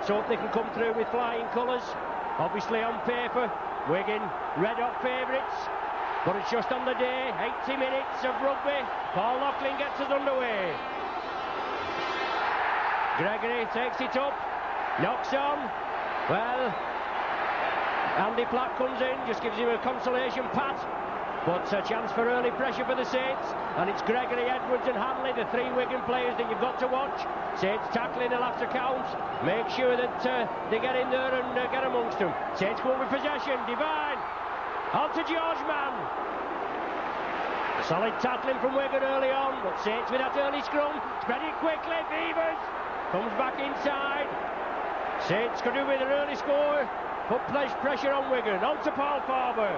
Let's hope they can come through with flying colours. Obviously on paper, Wigan red-hot favourites, but it's just on the day. 80 minutes of rugby. Paul Loughlin gets us underway. Gregory takes it up, knocks on. Well, Andy Platt comes in, just gives him a consolation pat. But a chance for early pressure for the Saints, and it's Gregory, Edwards and Hanley, the three Wigan players that you've got to watch. Saints tackling, they'll have to count, make sure that they get in there and get amongst them. Saints go with possession, Divine, on to George Mann. Solid tackling from Wigan early on, but Saints with that early scrum, spread it quickly, Beavers comes back inside. Saints could do with an early score, put pressure on Wigan, on to Paul Farber.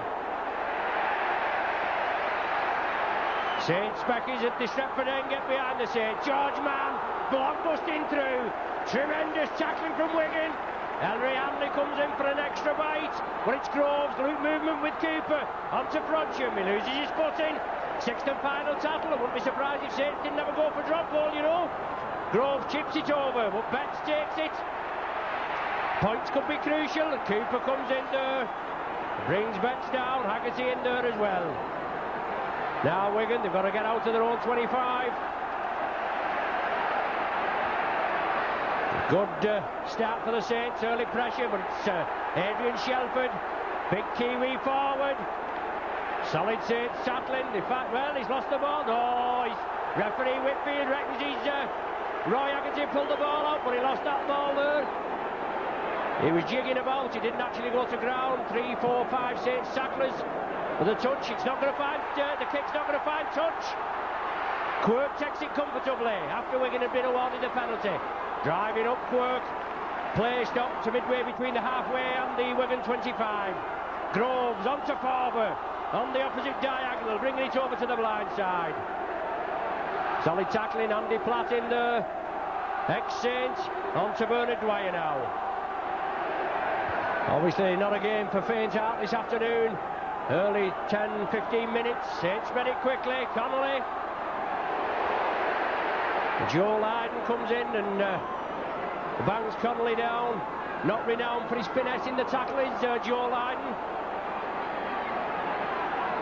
Saints Speckies at the Stretford end get behind the Saints. George Mann, block busting through. Tremendous tackling from Wigan. Ellery Hanley comes in for an extra bite, but it's Groves, loop movement with Cooper. On to Frodsham, he loses his footing. Sixth and final tackle. I wouldn't be surprised if Saints didn't ever go for drop goal, you know. Groves chips it over, but Betts takes it. Points could be crucial. Cooper comes in there, brings Betts down. Haggerty in there as well. Now Wigan, they've got to get out to their own 25. Good start for the Saints, early pressure, but it's Adrian Shelford, big Kiwi forward. Solid Saints tackling. In fact, well, he's lost the ball. Oh, referee Whitfield reckons he's Roy Haggerty pulled the ball out, but he lost that ball there. He was jigging about, he didn't actually go to ground. 3, 4, 5 Saints tacklers. With a touch, it's not going to find, the kick's not going to find touch. Quirk takes it comfortably after Wigan had been awarded the penalty. Driving up Quirk, play stopped to midway between the halfway and the Wigan 25. Groves on to Farber, on the opposite diagonal, bringing it over to the blind side. Solid tackling, Andy Platt in there. Ex-Saints, on to Bernard Dwyer now. Obviously not a game for faint heart this afternoon. Early 10-15 minutes, Saints spread it quickly, Connolly. Joe Lydon comes in and bangs Connolly down. Not renowned for his finesse in the tackle is Joe Lydon.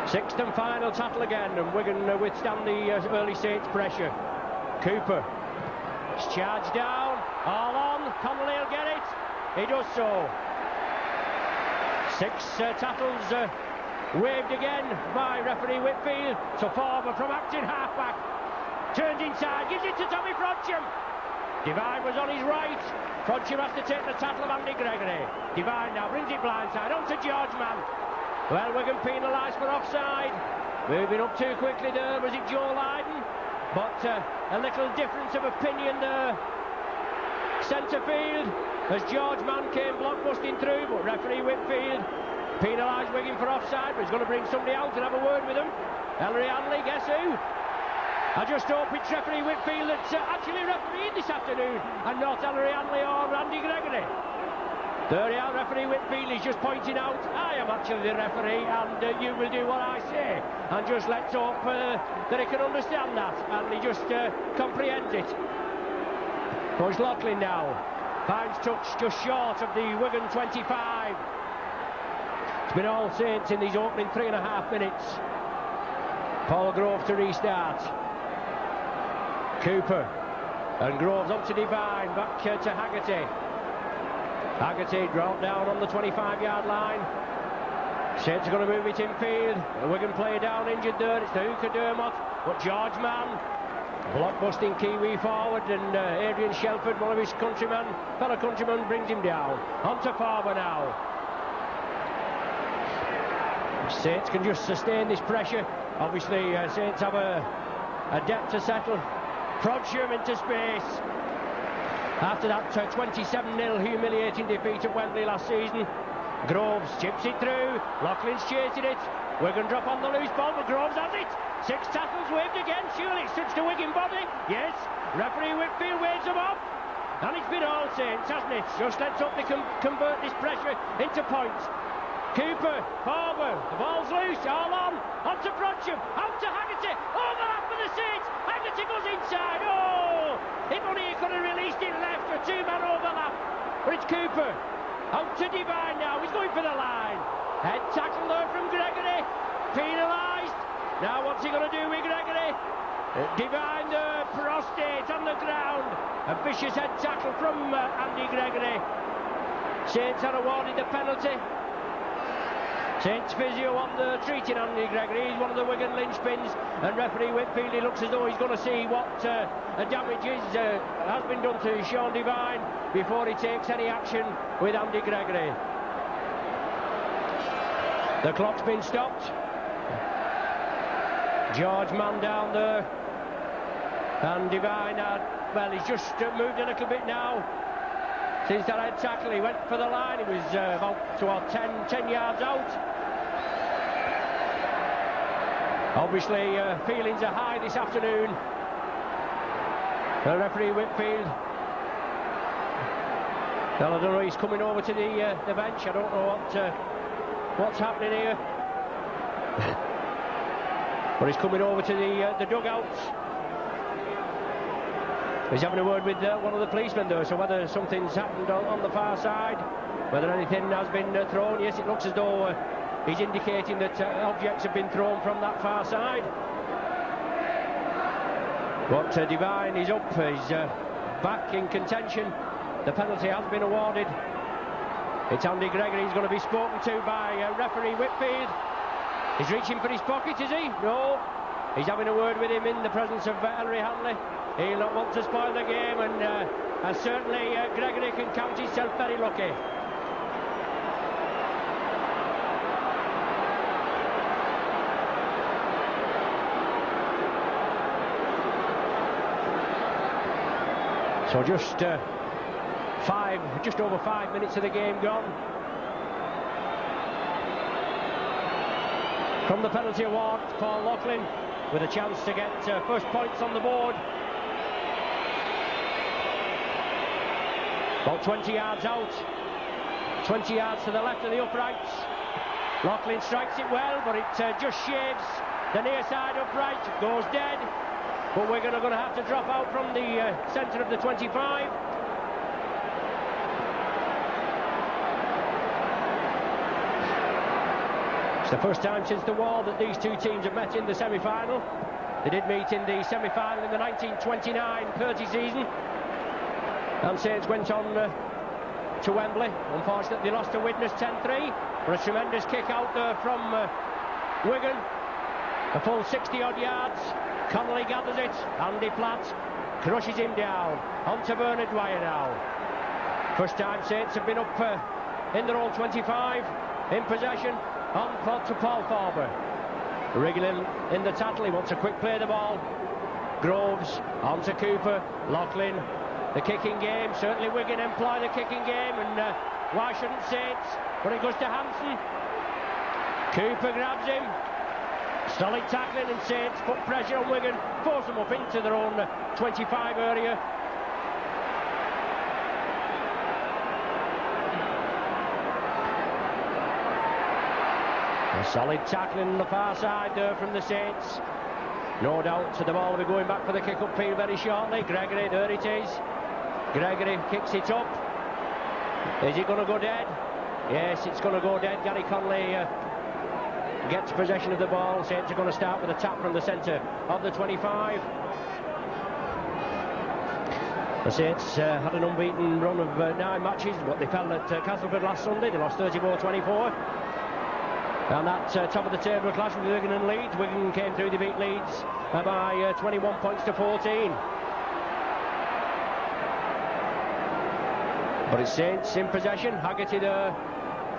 Sixth and final tackle again, and Wigan withstand the early Saints pressure. Cooper, it's charged down, all on, Connolly will get it. He does so. 6 tackles waved again by referee Whitfield. So Farber from acting halfback turns inside, gives it to Tommy Frodsham. Divine was on his right. Frodsham has to take the tackle of Andy Gregory. Divine now brings it blindside on to George Mann. Well, Wigan penalised for offside. Moving up too quickly there, was it Joe Lydon? But a little difference of opinion there. Centre field as George Mann came blockbusting through, but referee Whitfield penalised Wigan for offside, but he's going to bring somebody out and have a word with them. Ellery Hanley, guess who? I just hope it's referee Whitfield that's actually refereed this afternoon and not Ellery Hanley or Andy Gregory. There you are, referee Whitfield is just pointing out, I am actually the referee and you will do what I say. And just let's hope that he can understand that and he just comprehends it. Coach Loughlin now finds touch just short of the Wigan 25. It's been all Saints in these opening 3.5 minutes. Paul Grove to restart. Cooper and Groves on to Divine, back to Haggerty. Haggerty dropped down on the 25-yard line. Saints are going to move it infield. Wigan player down, injured there. It's the hooker Dermot, but George Mann, blockbusting Kiwi forward, and Adrian Shelford, one of his fellow countrymen, brings him down. On to Farber now. Saints can just sustain this pressure. Obviously, Saints have a debt to settle. Frodsham into space. After that 27-0 humiliating defeat at Wembley last season, Groves chips it through. Loughlin's chasing it. Wigan drop on the loose ball, but Groves has it. 6 tackles waved again. Surely it's touched the Wigan body. Yes. Referee Whitfield waves them off. And it's been all Saints, hasn't it? Just let's hope they can convert this pressure into points. Cooper, Farber, the ball's loose, all on to Frodsham, out to Haggerty, overlap for the Saints, Haggerty goes inside, oh! If only he could have released it left, a 2-man overlap. but it's Cooper. Out to Devine now, he's going for the line. Head tackle there from Gregory. Penalised. Now what's he going to do with Gregory? Devine there, prostate on the ground. A vicious head tackle from Andy Gregory. Saints are awarded the penalty. Saints physio on the treating Andy Gregory. He's one of the Wigan linchpins, and referee Whitfield, he looks as though he's going to see what damage has been done to Sean Devine before he takes any action with Andy Gregory. The clock's been stopped. George man down there, and Devine he's just moved a little bit now since that head tackle. He went for the line. He was about 10 yards out. Obviously feelings are high this afternoon. The referee Whitfield, well, I don't know, he's coming over to the bench. I don't know what's happening here. But he's coming over to the dugouts. He's having a word with one of the policemen there, so whether something's happened on the far side, whether anything has been thrown. Yes, it looks as though he's indicating that objects have been thrown from that far side. But Devine is up, he's back in contention. The penalty has been awarded. It's Andy Gregory. He's going to be spoken to by referee Whitfield. He's reaching for his pocket, is he? No. He's having a word with him in the presence of Ellery Hanley. He'll not want to spoil the game, and certainly Gregory can count himself very lucky. So just over 5 minutes of the game gone. From the penalty award, Paul Loughlin with a chance to get first points on the board. About 20 yards out, 20 yards to the left of the uprights. Loughlin strikes it well, but it just shaves the near side upright, goes dead. But we're going to have to drop out from the centre of the 25. It's the first time since the war that these two teams have met in the semi-final. They did meet in the semi-final in the 1929-30 season. And Saints went on to Wembley. Unfortunately, they lost to Widnes 10-3. But a tremendous kick out there from Wigan. A full 60-odd yards. Connolly gathers it. Andy Platt crushes him down. On to Bernard Dwyer now. First time Saints have been up in their own 25. In possession. On to Paul Farber. Wriggling in the tattle. He wants a quick play of the ball. Groves on to Cooper. Loughlin. The kicking game. Certainly Wigan employ the kicking game, and why shouldn't Saints? But it goes to Hansen. Cooper grabs him. Solid tackling, and Saints put pressure on Wigan, force them up into their own 25 area. A solid tackling on the far side there from the Saints. No doubt the ball will be going back for the kick-up field very shortly. Gregory, there it is. Gregory kicks it up. Is it going to go dead? Yes, it's going to go dead. Gary Conley gets possession of the ball. Saints are going to start with a tap from the centre of the 25. The Saints had an unbeaten run of 9 matches, but they fell at Castleford last Sunday. They lost 34-24. And that top of the table clash with Wigan and Leeds. Wigan came through, they beat Leeds by 21 points to 14. But it's Saints in possession. Haggerty there,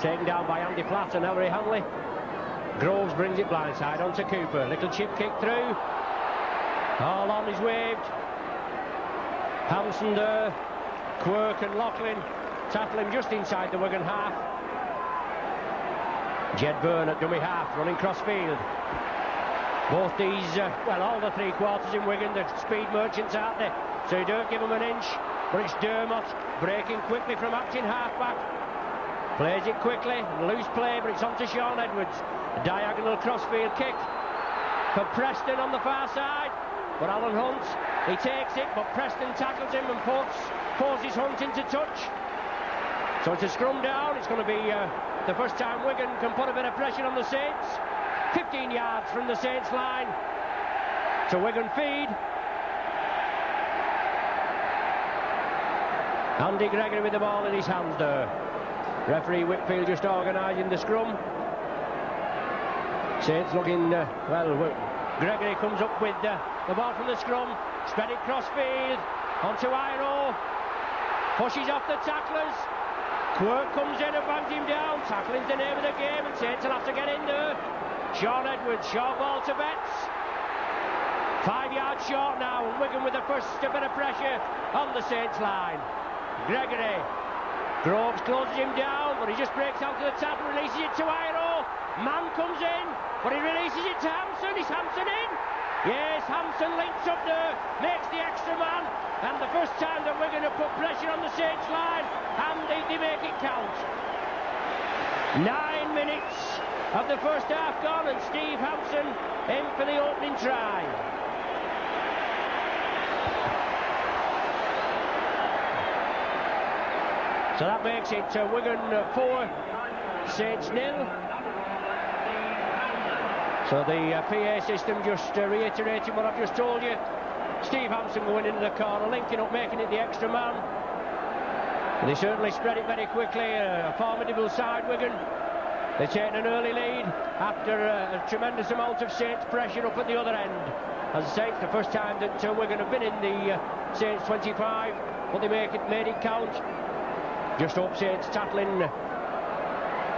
taken down by Andy Platt and Ellery Hanley. Groves brings it blindside onto Cooper. Little chip kick through. All on is waved. Hansen there. Quirk and Loughlin tackle him just inside the Wigan half. Jed Byrne at dummy half, running cross field. Both these, all the three quarters in Wigan, the speed merchants, aren't they? So you don't give them an inch. But it's Dermott breaking quickly from acting half-back. Plays it quickly, loose play, but it's on to Sean Edwards. A diagonal crossfield kick for Preston on the far side. But Alan Hunt, he takes it, but Preston tackles him and forces Hunt into touch. So it's a scrum down. It's going to be the first time Wigan can put a bit of pressure on the Saints. 15 yards from the Saints line. So Wigan feed. Andy Gregory with the ball in his hands there. Referee Whitfield just organising the scrum. Saints looking, Gregory comes up with the ball from the scrum. Spread it cross field. Onto Iro. Pushes off the tacklers. Quirk comes in and bangs him down. Tackling's the name of the game, and Saints will have to get in there. Sean Edwards, short ball to Betts. 5 yards short now, and Wigan with the first bit of pressure on the Saints line. Gregory. Groves closes him down, but he just breaks out to the tap and releases it to Iro. Mann comes in, but he releases it to Hampson. Is Hampson in? Yes, Hampson links up there, makes the extra man, and the first time that Wigan have put pressure on the Saints line, and they make it count. 9 minutes of the first half gone, and Steve Hampson in for the opening try. So that makes it Wigan 4, Saints 0. So the PA system just reiterating what I've just told you. Steve Hampson going into the corner, linking up, making it the extra man. And they certainly spread it very quickly. A formidable side, Wigan. They're taking an early lead after a tremendous amount of Saints pressure up at the other end. As I say, it's the first time that Wigan have been in the Saints 25, but they made it count. Just hope Saints tackling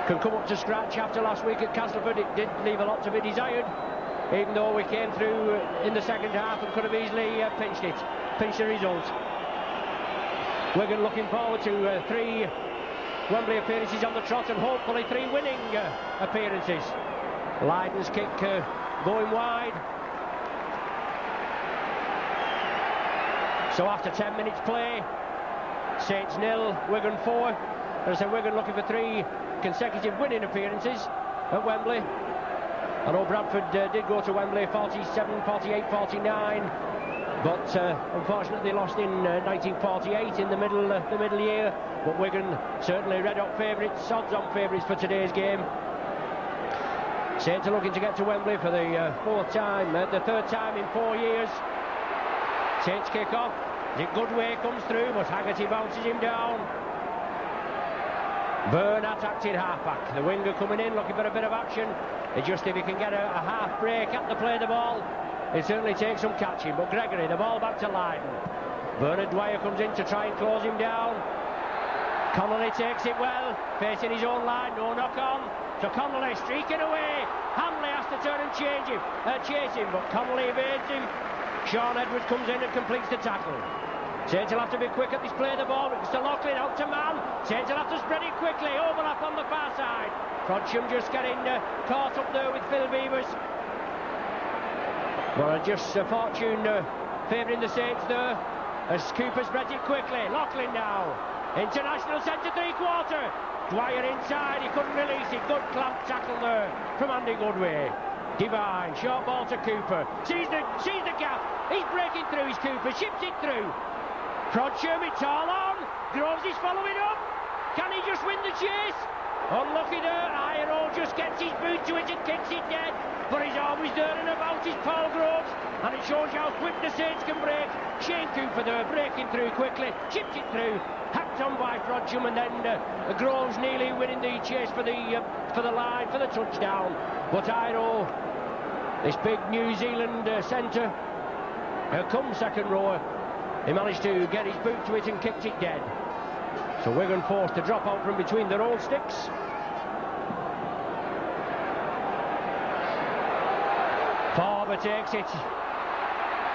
can come up to scratch after last week at Castleford. It did leave a lot to be desired, even though we came through in the second half and could have easily pinched the result. Wigan looking forward to 3 Wembley appearances on the trot, and hopefully 3 winning appearances. Lydon's kick going wide. So after 10 minutes play, Saints 0, Wigan 4. As I said, Wigan looking for 3 consecutive winning appearances at Wembley. I know Bradford did go to Wembley 47, 48, 49, but unfortunately lost in 1948 in the middle year. But Wigan certainly red-hot favourites, odds-on favourites for today's game. Saints are looking to get to Wembley for the third time in 4 years. Saints kick off. Goodway comes through, but Haggerty bounces him down. Byrne attacked in half-back. The winger coming in, looking for a bit of action. If he can get a half break at the play of the ball, it certainly takes some catching. But Gregory, the ball back to Lydon. Bernard Dwyer comes in to try and close him down. Connolly takes it well, facing his own line, no knock on. So Connolly streaking away. Hanley has to turn and chase him, but Connolly evades him. Sean Edwards comes in and completes the tackle. Saints will have to be quick at this play of the ball. It's to Loughlin, out to Mann. Saints will have to spread it quickly. Overlap on the far side. Frodsham just getting caught up there with Phil Beavers. Well, just fortune favouring the Saints there, as Cooper spreads it quickly. Loughlin now. International centre 3/4. Dwyer inside, he couldn't release it. Good clamp tackle there from Andy Goodway. Divine, short ball to Cooper. Sees the gap. He's breaking through, he's Cooper, ships it through. Frodsham, it's all on. Groves is following up. Can he just win the chase? Unlucky there. Iro just gets his boot to it and kicks it dead. But he's always there and about, is Paul Groves. And it shows you how quick the Saints can break. Shane Cooper there, breaking through quickly. Chips it through. Hacked on by Frodsham, and then Groves nearly winning the chase for the line, for the touchdown. But Iro, this big New Zealand centre, comes second rower. He managed to get his boot to it and kicked it dead. So Wigan forced to drop out from between their own sticks. Forward takes it.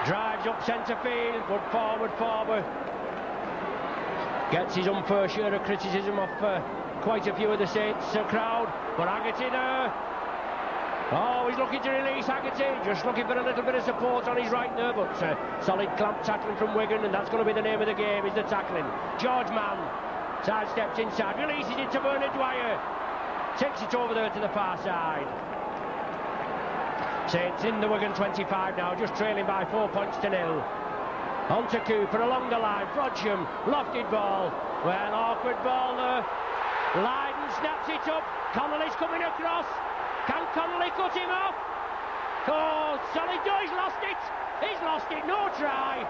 Drives up centre field, but forward. Gets his unfair share of criticism off quite a few of the Saints crowd. But Haggerty there. Oh, he's looking to release Haggerty, just looking for a little bit of support on his right there, but solid clamp tackling from Wigan, and that's going to be the name of the game, is the tackling. George Mann sidesteps inside, releases it to Bernard Dwyer, takes it over there to the far side. Saints in the Wigan 25 now, just trailing by 4 points to 0. On to Cooper along the line. Frodsham, lofted ball. Well, awkward ball there. Lydon snaps it up. Connolly's coming across. Can Connolly cut him off? Oh, solid. No, he's lost it. He's lost it. No try.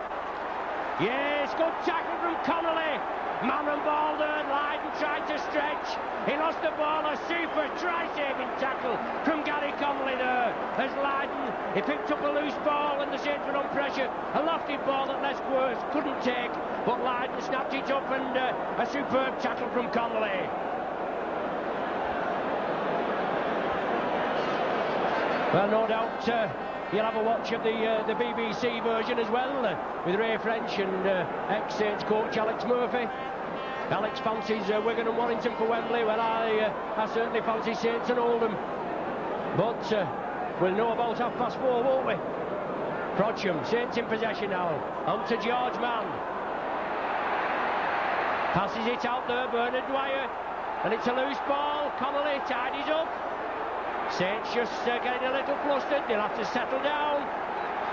Yes, good tackle from Connolly. Man and ball there. Lydon tried to stretch. He lost the ball. A super try-saving tackle from Gary Connolly there. As Lydon, he picked up a loose ball and the Saints were on pressure. A lofted ball that Les Quirks couldn't take, but Lydon snapped it up and a superb tackle from Connolly. Well, no doubt you'll have a watch of the BBC version as well, with Ray French and ex-Saints coach Alex Murphy. Alex fancies Wigan and Warrington for Wembley. Well, I certainly fancy Saints and Oldham. But we'll know about 4:30, won't we? Frodsham, Saints in possession now. On to George Mann. Passes it out there, Bernard Dwyer. And it's a loose ball. Connolly tidies up. Saints just getting a little flustered. They'll have to settle down.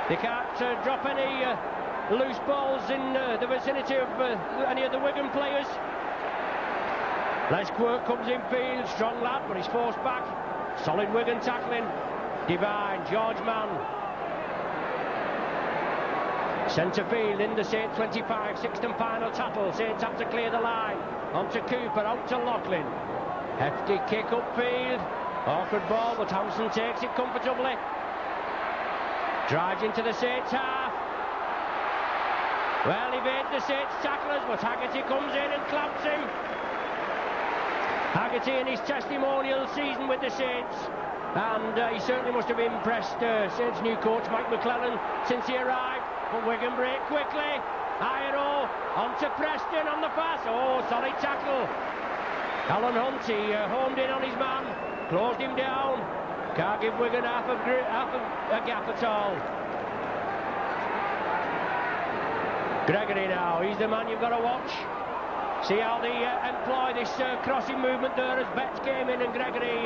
They can't drop any loose balls in the vicinity of any of the Wigan players. Les Quirk comes in field, strong lad, but he's forced back. Solid Wigan tackling. Divine, George Mann. Centre field in the Saints 25, sixth and final tattle. Saints have to clear the line. On to Cooper, out to Loughlin. Hefty kick upfield. Awkward ball, but Hampson takes it comfortably. Drives into the Saints half. Well, evades the Saints tacklers, but Haggerty comes in and clamps him. Haggerty in his testimonial season with the Saints. And he certainly must have impressed Saints' new coach, Mike McClellan, since he arrived. But Wigan break quickly. Iro on to Preston on the pass. Oh, solid tackle. Alan Hunt, he homed in on his man. Closed him down. Can't give Wigan half a gap at all. Gregory now, he's the man you've got to watch. See how they employ this crossing movement there as Betts came in and Gregory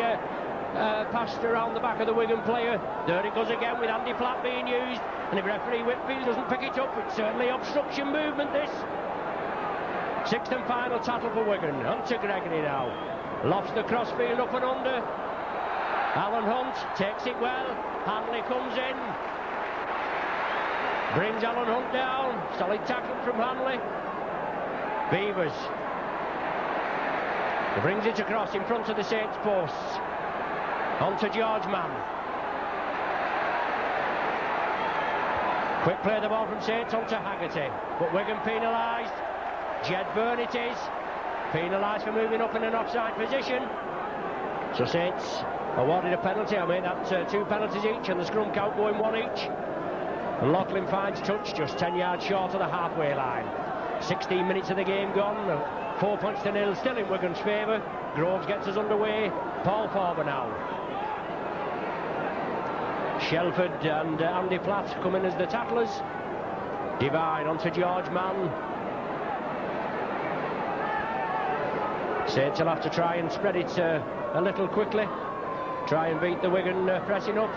passed around the back of the Wigan player. There it goes again with Andy Platt being used. And if referee Whitfield doesn't pick it up, it's certainly obstruction movement this. Sixth and final tattle for Wigan. On to Gregory now. Lofts the crossfield up and under. Alan Hunt takes it well. Hanley comes in. Brings Alan Hunt down. Solid tackle from Hanley. Beavers. He brings it across in front of the Saints posts. On to George Mann. Quick play of the ball from Saints on to Haggerty. But Wigan penalised. Jed Byrne it is. Penalised for moving up in an offside position. So Saints awarded a penalty. I mean, that's 2 penalties each and the scrum count going 1 each. And Loughlin finds touch just 10 yards short of the halfway line. 16 minutes of the game gone. 4 points to 0 still in Wigan's favour. Groves gets us underway. Paul Forber now. Shelford and Andy Platt come in as the tacklers. Divine onto George Mann. Saints will have to try and spread it a little quickly. Try and beat the Wigan pressing up.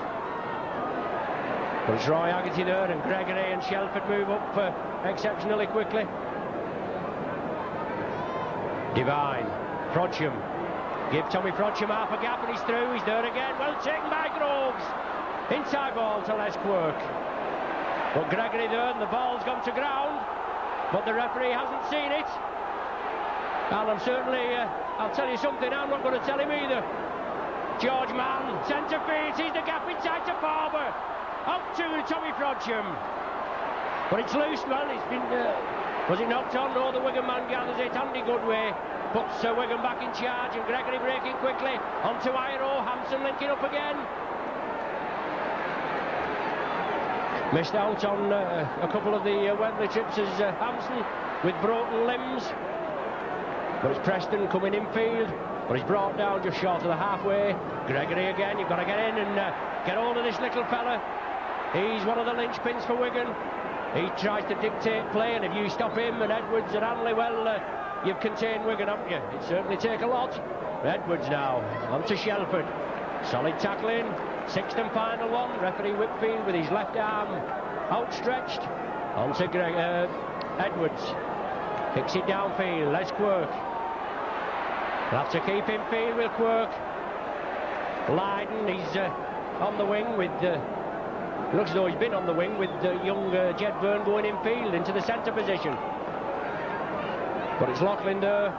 But it's Roy Haggerty there and Gregory and Shelford move up exceptionally quickly. Divine. Frodsham. Give Tommy Frodsham half a gap and he's through. He's there again. Well taken by Groves. Inside ball to Les Quirk. But Gregory there and the ball's gone to ground. But the referee hasn't seen it. And I'm certainly, I'll tell you something, I'm not going to tell him either. George Mann, centre field, sees the gap inside to Barber. Up to Tommy Frodsham. But it's loose, man. It's been, was it knocked on? No, the Wigan man gathers it. Andy Goodway puts Wigan back in charge and Gregory breaking quickly. On to Iro, Hampson linking up again. Missed out on a couple of the Wembley trips as Hampson with broken limbs. But it's Preston coming infield, but he's brought down just short of the halfway. Gregory again, you've got to get in and get hold of this little fella. He's one of the linchpins for Wigan. He tries to dictate play, and if you stop him and Edwards and Hanley, well, you've contained Wigan, haven't you? It certainly take a lot. Edwards now, on to Shelford. Solid tackling, sixth and final one. Referee Whitfield with his left arm outstretched. On to Edwards. Kicks it downfield, Les Quirk. They'll have to keep him field with Quirk. Lydon, he's on the wing with... looks as though he's been on the wing with young Jed Byrne going in field into the centre position. But it's Loughlin there.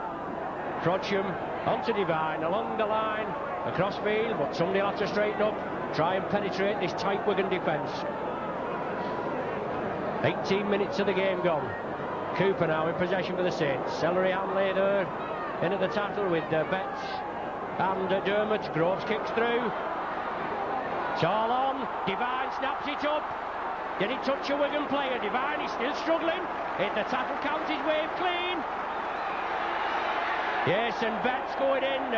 Frodsham onto Devine, along the line, across field, but somebody will have to straighten up, try and penetrate this tight Wigan defence. 18 minutes of the game gone. Cooper now in possession for the Saints. Ellery Hanley there in at the tackle with Betts and Dermott. Groves kicks through. It's all on. Devine snaps it up. Did it touch a Wigan player? Devine is still struggling. The tackle count is waved clean. Yes, and Betts going in.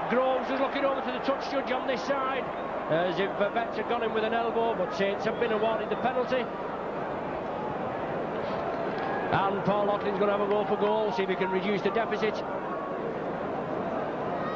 Groves was looking over to the touch judge on this side, as if Betts had gone in with an elbow, but Saints have been awarded the penalty. And Paul Laughlin's going to have a go for goal, see if he can reduce the deficit.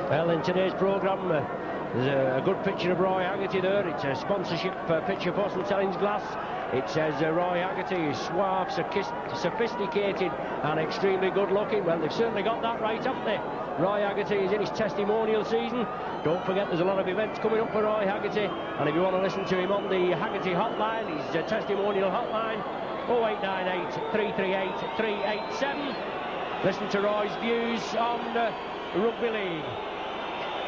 Well, in today's programme, there's a good picture of Roy Haggerty there. It's a sponsorship picture for St Helens Glass. It says Roy Haggerty is suave, sophisticated and extremely good looking. Well, they've certainly got that right, haven't they? Roy Haggerty is in his testimonial season. Don't forget there's a lot of events coming up for Roy Haggerty, and if you want to listen to him on the Haggerty hotline, his testimonial hotline, 0898 338 387. Listen to Roy's views on rugby league.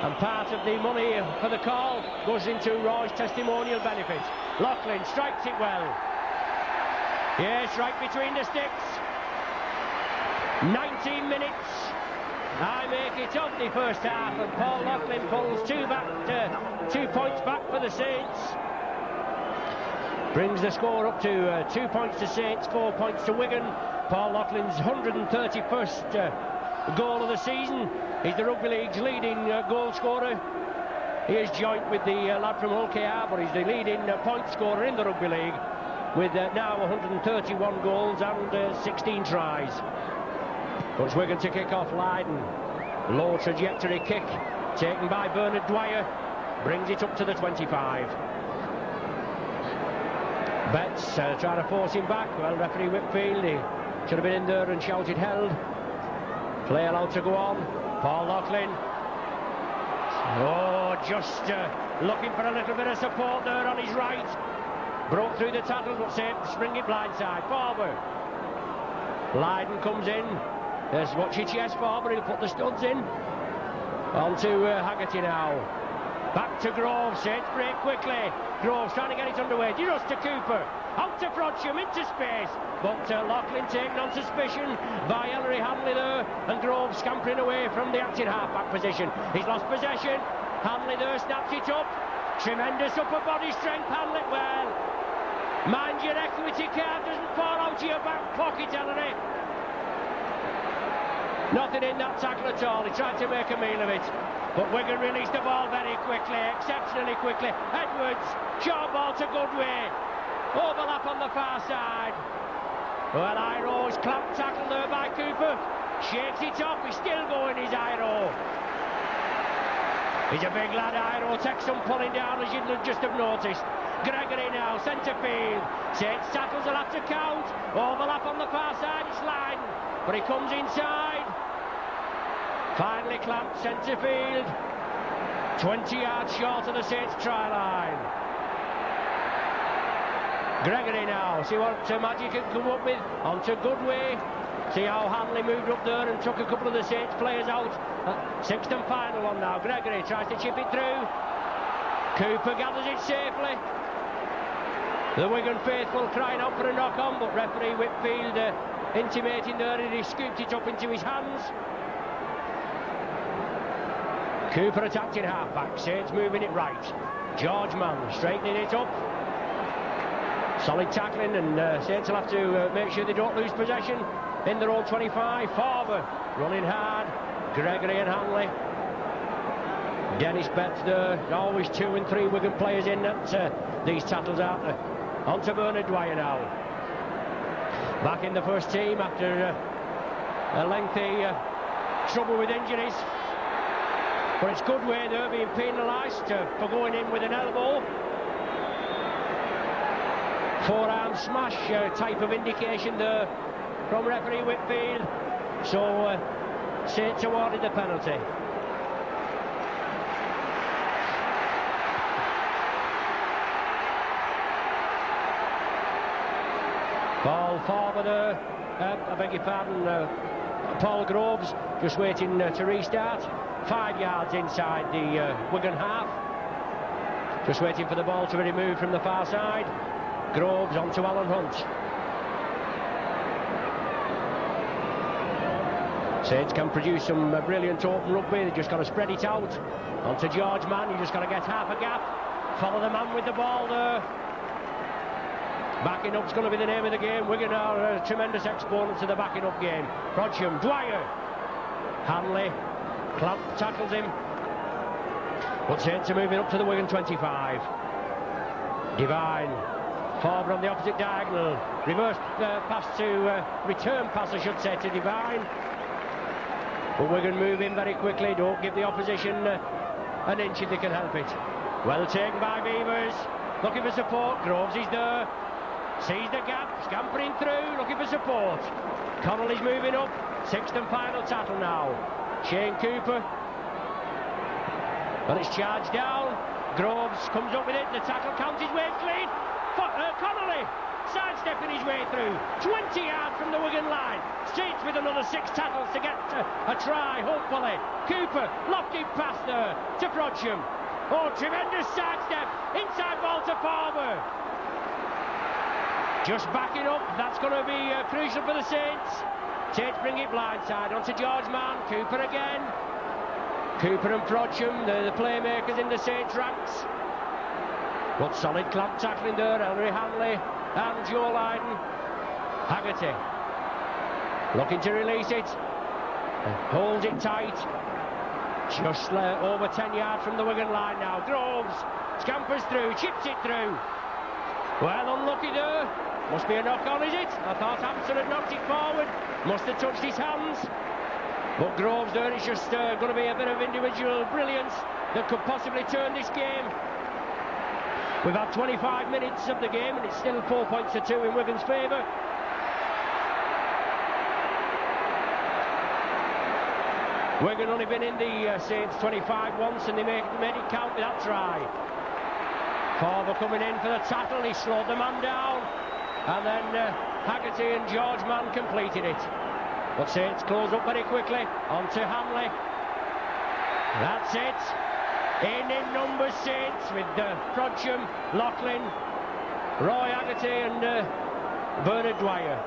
And part of the money for the call goes into Roy's testimonial benefit. Loughlin strikes it well. Yes, right between the sticks. 19 minutes. I make it of the first half, and Paul Loughlin pulls 2 points back for the Saints. Brings the score up to 2 points to Saints, 4 points to Wigan. Paul Loughlin's 131st goal of the season. He's the Rugby League's leading goal scorer. He is joint with the lad from Hull KR, but he's the leading point scorer in the Rugby League with now 131 goals and 16 tries. But it's Wigan to kick off. Lydon, low trajectory kick taken by Bernard Dwyer, brings it up to the 25. Betts trying to force him back. Well, referee Whitfield, he should have been in there and shouted held. Play allowed to go on. Paul Loughlin. Oh, just looking for a little bit of support there on his right. Broke through the tackle, but saved spring it blindside. Farber. Lydon comes in. There's watch it, yes, Farber. He'll put the studs in. On to Haggerty now. Back to Groves. Saints break quickly. Groves trying to get it underway. Just to Cooper. Out to Frodsham into space. But Loughlin taken on suspicion by Ellery Hanley there. And Groves scampering away from the acting half-back position. He's lost possession. Hanley there snaps it up. Tremendous upper body strength. Hanley, well, mind your equity card doesn't fall out of your back pocket, Ellery. Nothing in that tackle at all. He tried to make a meal of it. But Wigan released the ball very quickly, exceptionally quickly. Edwards, short ball to Goodway. Overlap on the far side. Well, Iroh's clamped tackle there by Cooper. Shakes it off, he's still going, his Iroh. He's a big lad, Iroh. Takes some pulling down, as you'd just have noticed. Gregory now, centre field. Saints tackles will have to count. Overlap on the far side, it's Lydon. But he comes inside. Finally clamped centre field. 20 yards short of the Saints try line. Gregory now, see what Magic can come up with. On to Goodway. See how Hanley moved up there and took a couple of the Saints players out. Sixth and final one now. Gregory tries to chip it through. Cooper gathers it safely. The Wigan faithful crying out for a knock-on, but referee Whitfield intimating there that he scooped it up into his hands. Cooper attacked in half-back. Saints moving it right. George Mann straightening it up. Solid tackling, and Saints will have to make sure they don't lose possession in their own 25. Farber running hard. Gregory and Hanley. Dennis Betts there. Always 2 and 3 Wigan players in at these tackles, aren't there? On to Bernard Dwyer now. Back in the first team after a lengthy trouble with injuries. But it's Goodway there being penalised for going in with an elbow. Forearm smash type of indication there from referee Whitfield. So Saints awarded the penalty. Ball forward there, I beg your pardon, Paul Groves just waiting to restart. 5 yards inside the Wigan half. Just waiting for the ball to be removed from the far side. Groves onto Alan Hunt. Saints can produce some brilliant open rugby. They've just got to spread it out onto George Mann. You just got to get half a gap. Follow the man with the ball there. Backing up's going to be the name of the game. Wigan are a tremendous exponent to the backing up game. Frodsham, Dwyer, Hanley, Clamp tackles him. But Saints are moving up to the Wigan 25. Divine, forward on the opposite diagonal. Reverse pass to, return pass I should say, to Divine. But Wigan move in very quickly. Don't give the opposition an inch if they can help it. Well taken by Beavers. Looking for support. Groves is there. Sees the gap, scampering through, looking for support. Connolly's moving up, sixth and final tackle now. Shane Cooper. Well, it's charged down. Groves comes up with it, the tackle counts his way clean. Connolly sidestepping his way through. 20 yards from the Wigan line. Saints with another 6 tackles to get a try, hopefully. Cooper, lofty pass there to Frodsham. Oh, tremendous sidestep. Inside ball to Farber. Just backing up, that's going to be crucial for the Saints. Saints bring it blindside onto George Mann. Cooper again. Cooper and Frodsham, the playmakers in the Saints ranks. But solid clamp tackling there, Henry Hanley and Joe Lydon. Haggerty looking to release it. Holds it tight. Just over 10 yards from the Wigan line now. Groves scampers through, chips it through. Well, unlucky there. Must be a knock on, is it? I thought Hampson had knocked it forward. Must have touched his hands. But Groves there, it's just going to be a bit of individual brilliance that could possibly turn this game. We've had 25 minutes of the game and it's still 4 points to 2 in Wigan's favour. Wigan only been in the Saints 25 once and they made it count with that try. Farber coming in for the tackle, he slowed the man down. And then Haggerty and George Mann completed it. But Saints close up very quickly. On to Hanley. That's it. In numbers Saints with Frodsham, Loughlin, Roy Haggerty and Bernard Dwyer.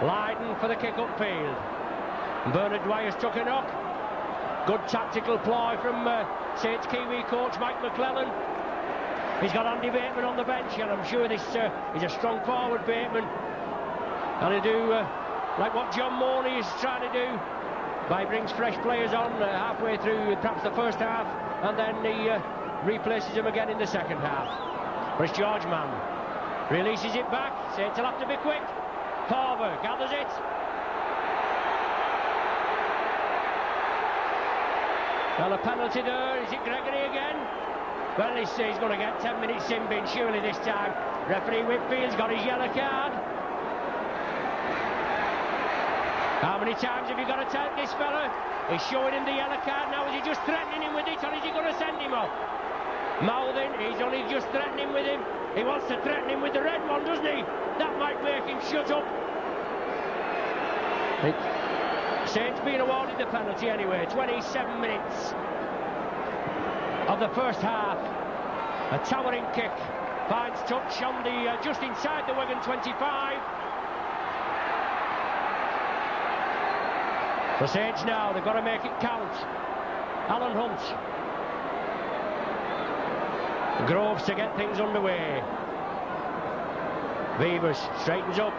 Lydon for the kick upfield. Bernard Dwyer's took a knock. Good tactical ploy from Saints Kiwi coach Mike McClellan. He's got Andy Bateman on the bench, and I'm sure this is a strong forward, Bateman. And he'll do like what John Mooney is trying to do. By brings fresh players on halfway through perhaps the first half, and then he replaces them again in the second half. But it's George Mann. Releases it back. Saints will have to be quick. Farber gathers it. Well, a penalty there. Is it Gregory again? Well, he's going to get 10 minutes sin bin surely this time. Referee Whitfield's got his yellow card. How many times have you got to tell this fella? He's showing him the yellow card now. Is he just threatening him with it, or is he going to send him off? Mouthing, he's only just threatening with him. He wants to threaten him with the red one, doesn't he? That might make him shut up. Saints being awarded the penalty anyway. 27 minutes of the first half. A towering kick finds touch on the just inside the Wigan 25. For Saints now, they've got to make it count. Alan Hunt. Groves to get things underway. Beavers straightens up.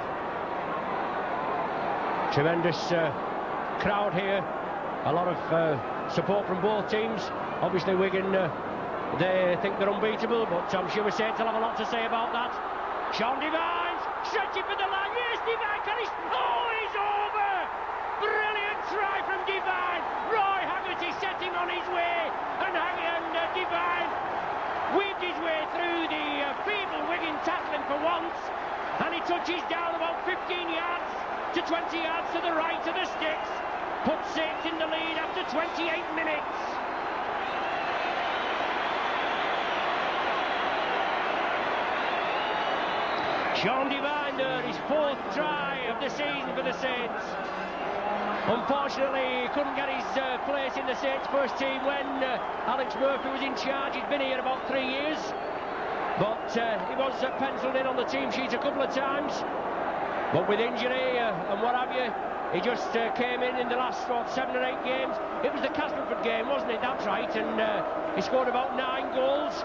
Tremendous crowd here. A lot of support from both teams. Obviously Wigan, they think they're unbeatable, but I'm sure Saints will have a lot to say about that. Sean Divine, stretching for the line. Yes, Divine, can he? Oh, he's over! Brilliant try from Divine. Roy Haggerty set him on his way, and Divine weaved his way through the feeble Wigan tackling for once, and he touches down about 15 yards to 20 yards to the right of the sticks. Puts Saints in the lead after 28 minutes. Sean Devine there, his 4th try of the season for the Saints. Unfortunately, he couldn't get his place in the Saints first team when Alex Murphy was in charge. He'd been here about 3 years. But he was penciled in on the team sheet a couple of times. But with injury and what have you, he just came in the last 7 or 8 games. It was the Castleford game, wasn't it? That's right. And he scored about 9 goals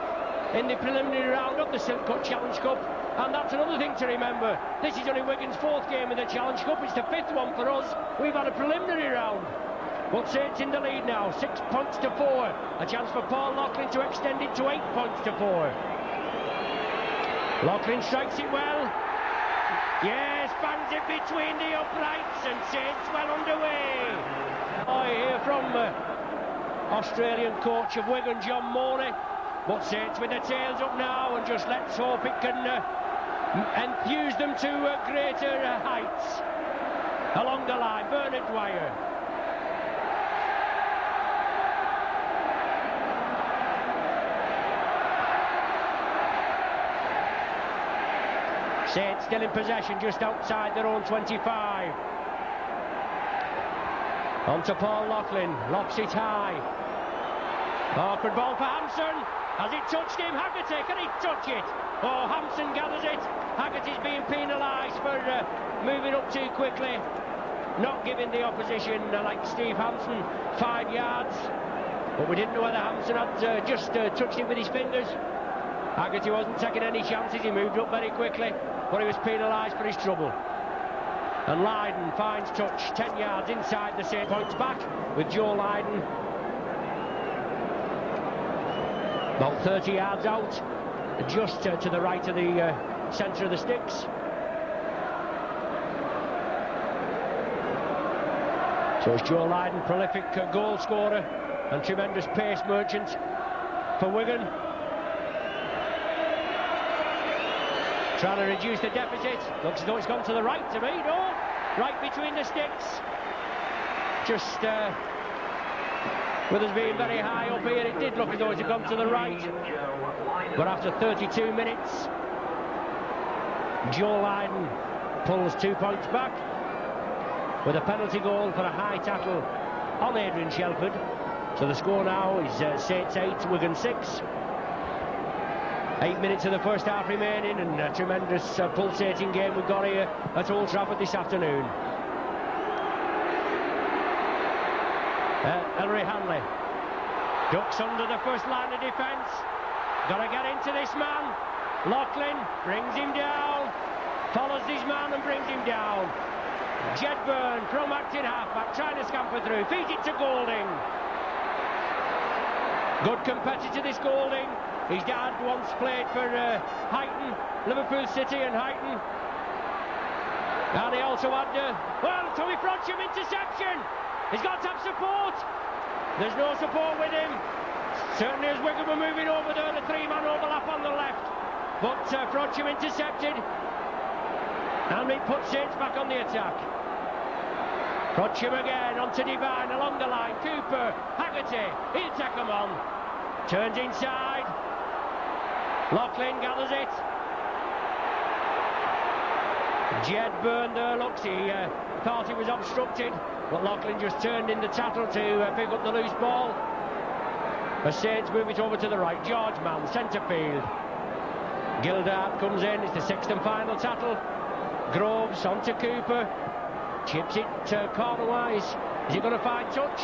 in the preliminary round of the Silk Cut Challenge Cup. And that's another thing to remember. This is only Wigan's 4th game in the Challenge Cup. It's the 5th one for us. We've had a preliminary round. But Saints in the lead now, 6 points to 4. A chance for Paul Loughlin to extend it to 8 points to 4. Loughlin strikes it well. Yes, bangs it between the uprights, and Saints well underway. I hear from Australian coach of Wigan, John Morley. But Saints with their tails up now, and just let's hope it can enthuse them to greater heights. Along the line, Bernard Dwyer. Saints still in possession just outside their own 25. On to Paul Loughlin, locks it high. Awkward ball for Hampson. Has it touched him? Haggerty, can he touch it? Oh, Hampson gathers it. Haggerty's being penalised for moving up too quickly. Not giving the opposition, like Steve Hampson, 5 yards. But we didn't know whether Hampson had just touched it with his fingers. Haggerty wasn't taking any chances. He moved up very quickly, but he was penalised for his trouble. And Lydon finds touch, 10 yards inside the same. Points back with Joe Lydon. About 30 yards out, just to the right of the centre of the sticks. So it's Joe Lydon, prolific goal scorer and tremendous pace merchant for Wigan. Trying to reduce the deficit. Looks as though it's gone to the right to me, no? Right between the sticks. Just with us being very high up here, it did look as though it had gone to the right. But after 32 minutes, Joe Lydon pulls 2 points back with a penalty goal for a high tackle on Adrian Shelford. So the score now is Saints 8, Wigan 6. 8 minutes of the first half remaining, and a tremendous pulsating game we've got here at Old Trafford this afternoon. Ellery Hanley ducks under the first line of defence. Got to get into this man. Loughlin brings him down, follows his man and brings him down. Jedburn from acting halfback, trying to scamper through, feeds it to Golding. Good competitor this Golding. His dad once played for Huyton, Liverpool City and Huyton. And he also had, Tommy Frodsham interception. He's got to have support. There's no support with him. Certainly as Wigan were moving over there, the 3-man overlap on the left. But Frodsham intercepted. And it puts Saints back on the attack. Frodsham again, onto Devine, along the line. Cooper, Haggerty, he'll take him on. Turns inside. Loughlin gathers it. Jedburn there looks, he thought he was obstructed, but Loughlin just turned in the tattle to pick up the loose ball. The Saints move it over to the right. George Mann, centre field. Gildart comes in, it's the 6th and final tattle. Groves onto Cooper. Chips it cornerwise. Is he going to find touch?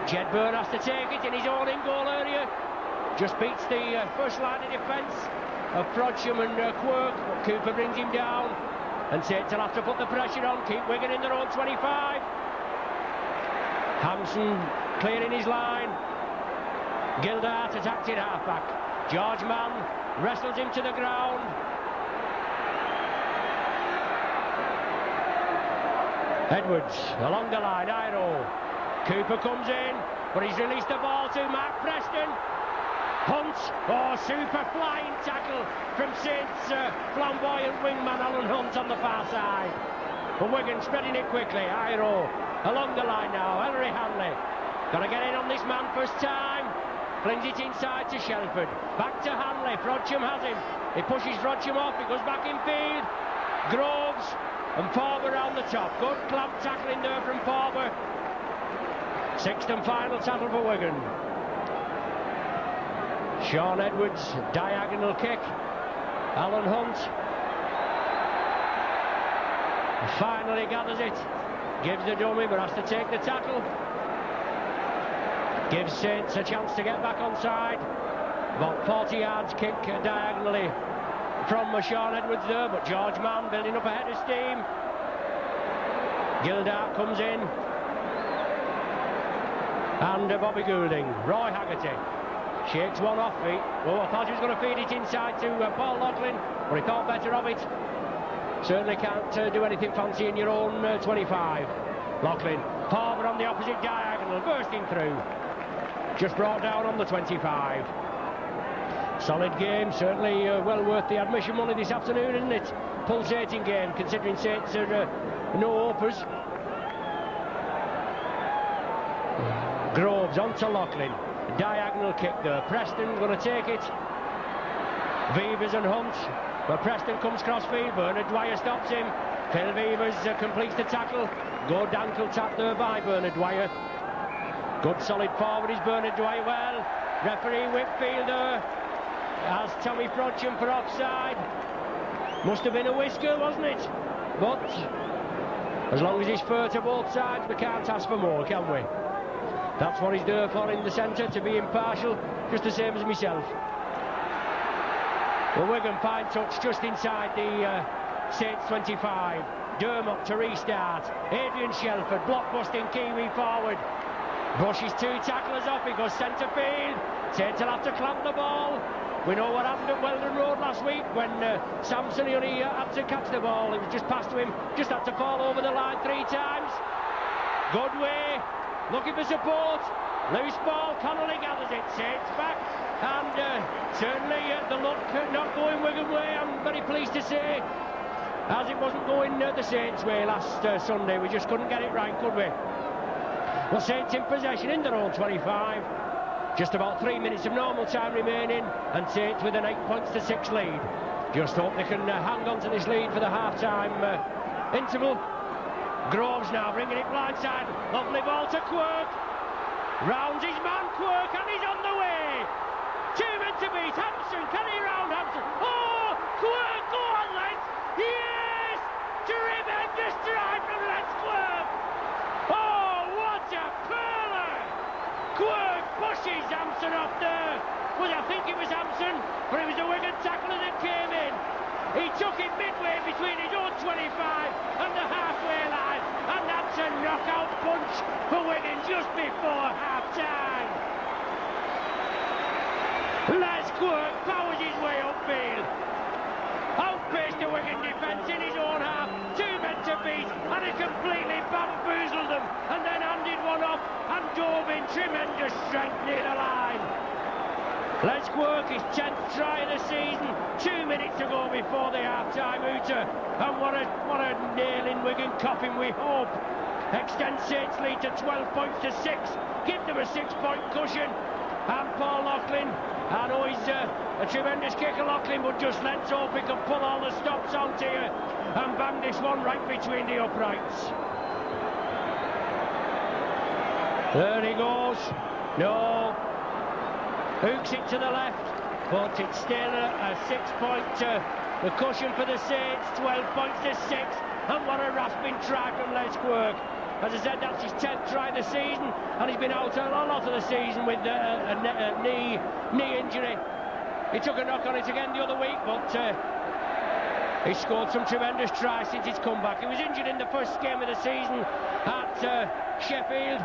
Jedburn has to take it in his own in-goal area. Just beats the first line of defence of Frodsham and Quirk, but Cooper brings him down, and Saints will have to put the pressure on, keep Wigan in their own 25. Hampson clearing his line. Gildart attacked it half-back. George Mann wrestles him to the ground. Edwards along the line, Iro. Cooper comes in, but he's released the ball to Mark Preston. Hunt, super flying tackle from Saints flamboyant wingman Alan Hunt on the far side. But Wigan spreading it quickly. Iro along the line now. Ellery Hanley. Got to get in on this man first time. Flings it inside to Shelford. Back to Hanley. Frodsham has him. He pushes Frodsham off. He goes back in field. Groves and Farber round the top. Good clamp tackling there from Farber. Sixth and final tackle for Wigan. Sean Edwards, diagonal kick. Alan Hunt finally gathers it. Gives the dummy but has to take the tackle. Gives Saints a chance to get back onside. About 40 yards kick diagonally from Sean Edwards there, but George Mann building up a head of steam. Gildart comes in. And Bobby Goulding. Roy Haggerty shakes one off feet. Oh, I thought he was going to feed it inside to Paul Loughlin, but he thought better of it. Certainly can't do anything fancy in your own 25. Loughlin, Farber on the opposite diagonal, bursting through. Just brought down on the 25. Solid game, certainly well worth the admission money this afternoon, isn't it? Pulsating game, considering Saints are no hopers. Groves onto Loughlin. Diagonal kick there. Preston going to take it. Vevers and Hunt. But Preston comes crossfield. Bernard Dwyer stops him. Phil Vevers completes the tackle. Good ankle tap there by Bernard Dwyer. Good solid forward is Bernard Dwyer. Well, referee Whitfield there has Tommy Frodsham for offside. Must have been a whisker, wasn't it? But as long as he's fair to both sides, we can't ask for more, can we? That's what he's there for in the centre, to be impartial, just the same as myself. Well, Wigan fine touch just inside the Saints 25. Dermot to restart. Adrian Shelford, blockbusting Kiwi forward. Brushes two tacklers off, he goes centre field. Saints will have to clamp the ball. We know what happened at Weldon Road last week when Sampson only had to catch the ball. It was just passed to him, just had to fall over the line 3 times. Good way. Looking for support. Loose ball. Connolly gathers it. Saints back. And certainly the luck not going Wigan way, I'm very pleased to say, as it wasn't going the Saints way last Sunday. We just couldn't get it right, could we? Well, Saints in possession in their own 25. Just about 3 minutes of normal time remaining. And Saints with an 8-6 lead. Just hope they can hang on to this lead for the half-time interval. Groves now bringing it blindside. Lovely ball to Quirk. Rounds his man Quirk and he's on the way. 2 men to beat. Hampson, can he round Hampson? Oh, Quirk, go on lads. Yes! Tremendous strike from Les Quirk. Oh, what a curler. Quirk pushes Hampson off there. Well, I think it was Hampson, but it was a Wigan tackler that came in. He took it midway between his own 25 and the halfway line, and that's a knockout punch for Wigan just before half-time. Les Quirk powers his way upfield. Outpaced the Wigan defence in his own half. 2 men to beat, and he completely bamboozled them, and then handed one off and dove in tremendous strength near the line. Les Quirk, his 10th try of the season, 2 minutes to go before the half-time hooter. And what a nail in Wigan coffin, we hope. Extends Saints lead to 12 points to 6. Give them a 6-point cushion. And Paul Loughlin, I know he's a tremendous kicker, Loughlin, but just let's hope he can pull all the stops onto you and bang this one right between the uprights. There he goes. No. Hooks it to the left, but it's still a 6-point cushion for the Saints. 12 points to 6, and what a rasping try from Les Quirk. As I said, that's his 10th try of the season, and he's been out a lot of the season with a knee injury. He took a knock on it again the other week, but he scored some tremendous tries since his comeback. He was injured in the first game of the season at Sheffield.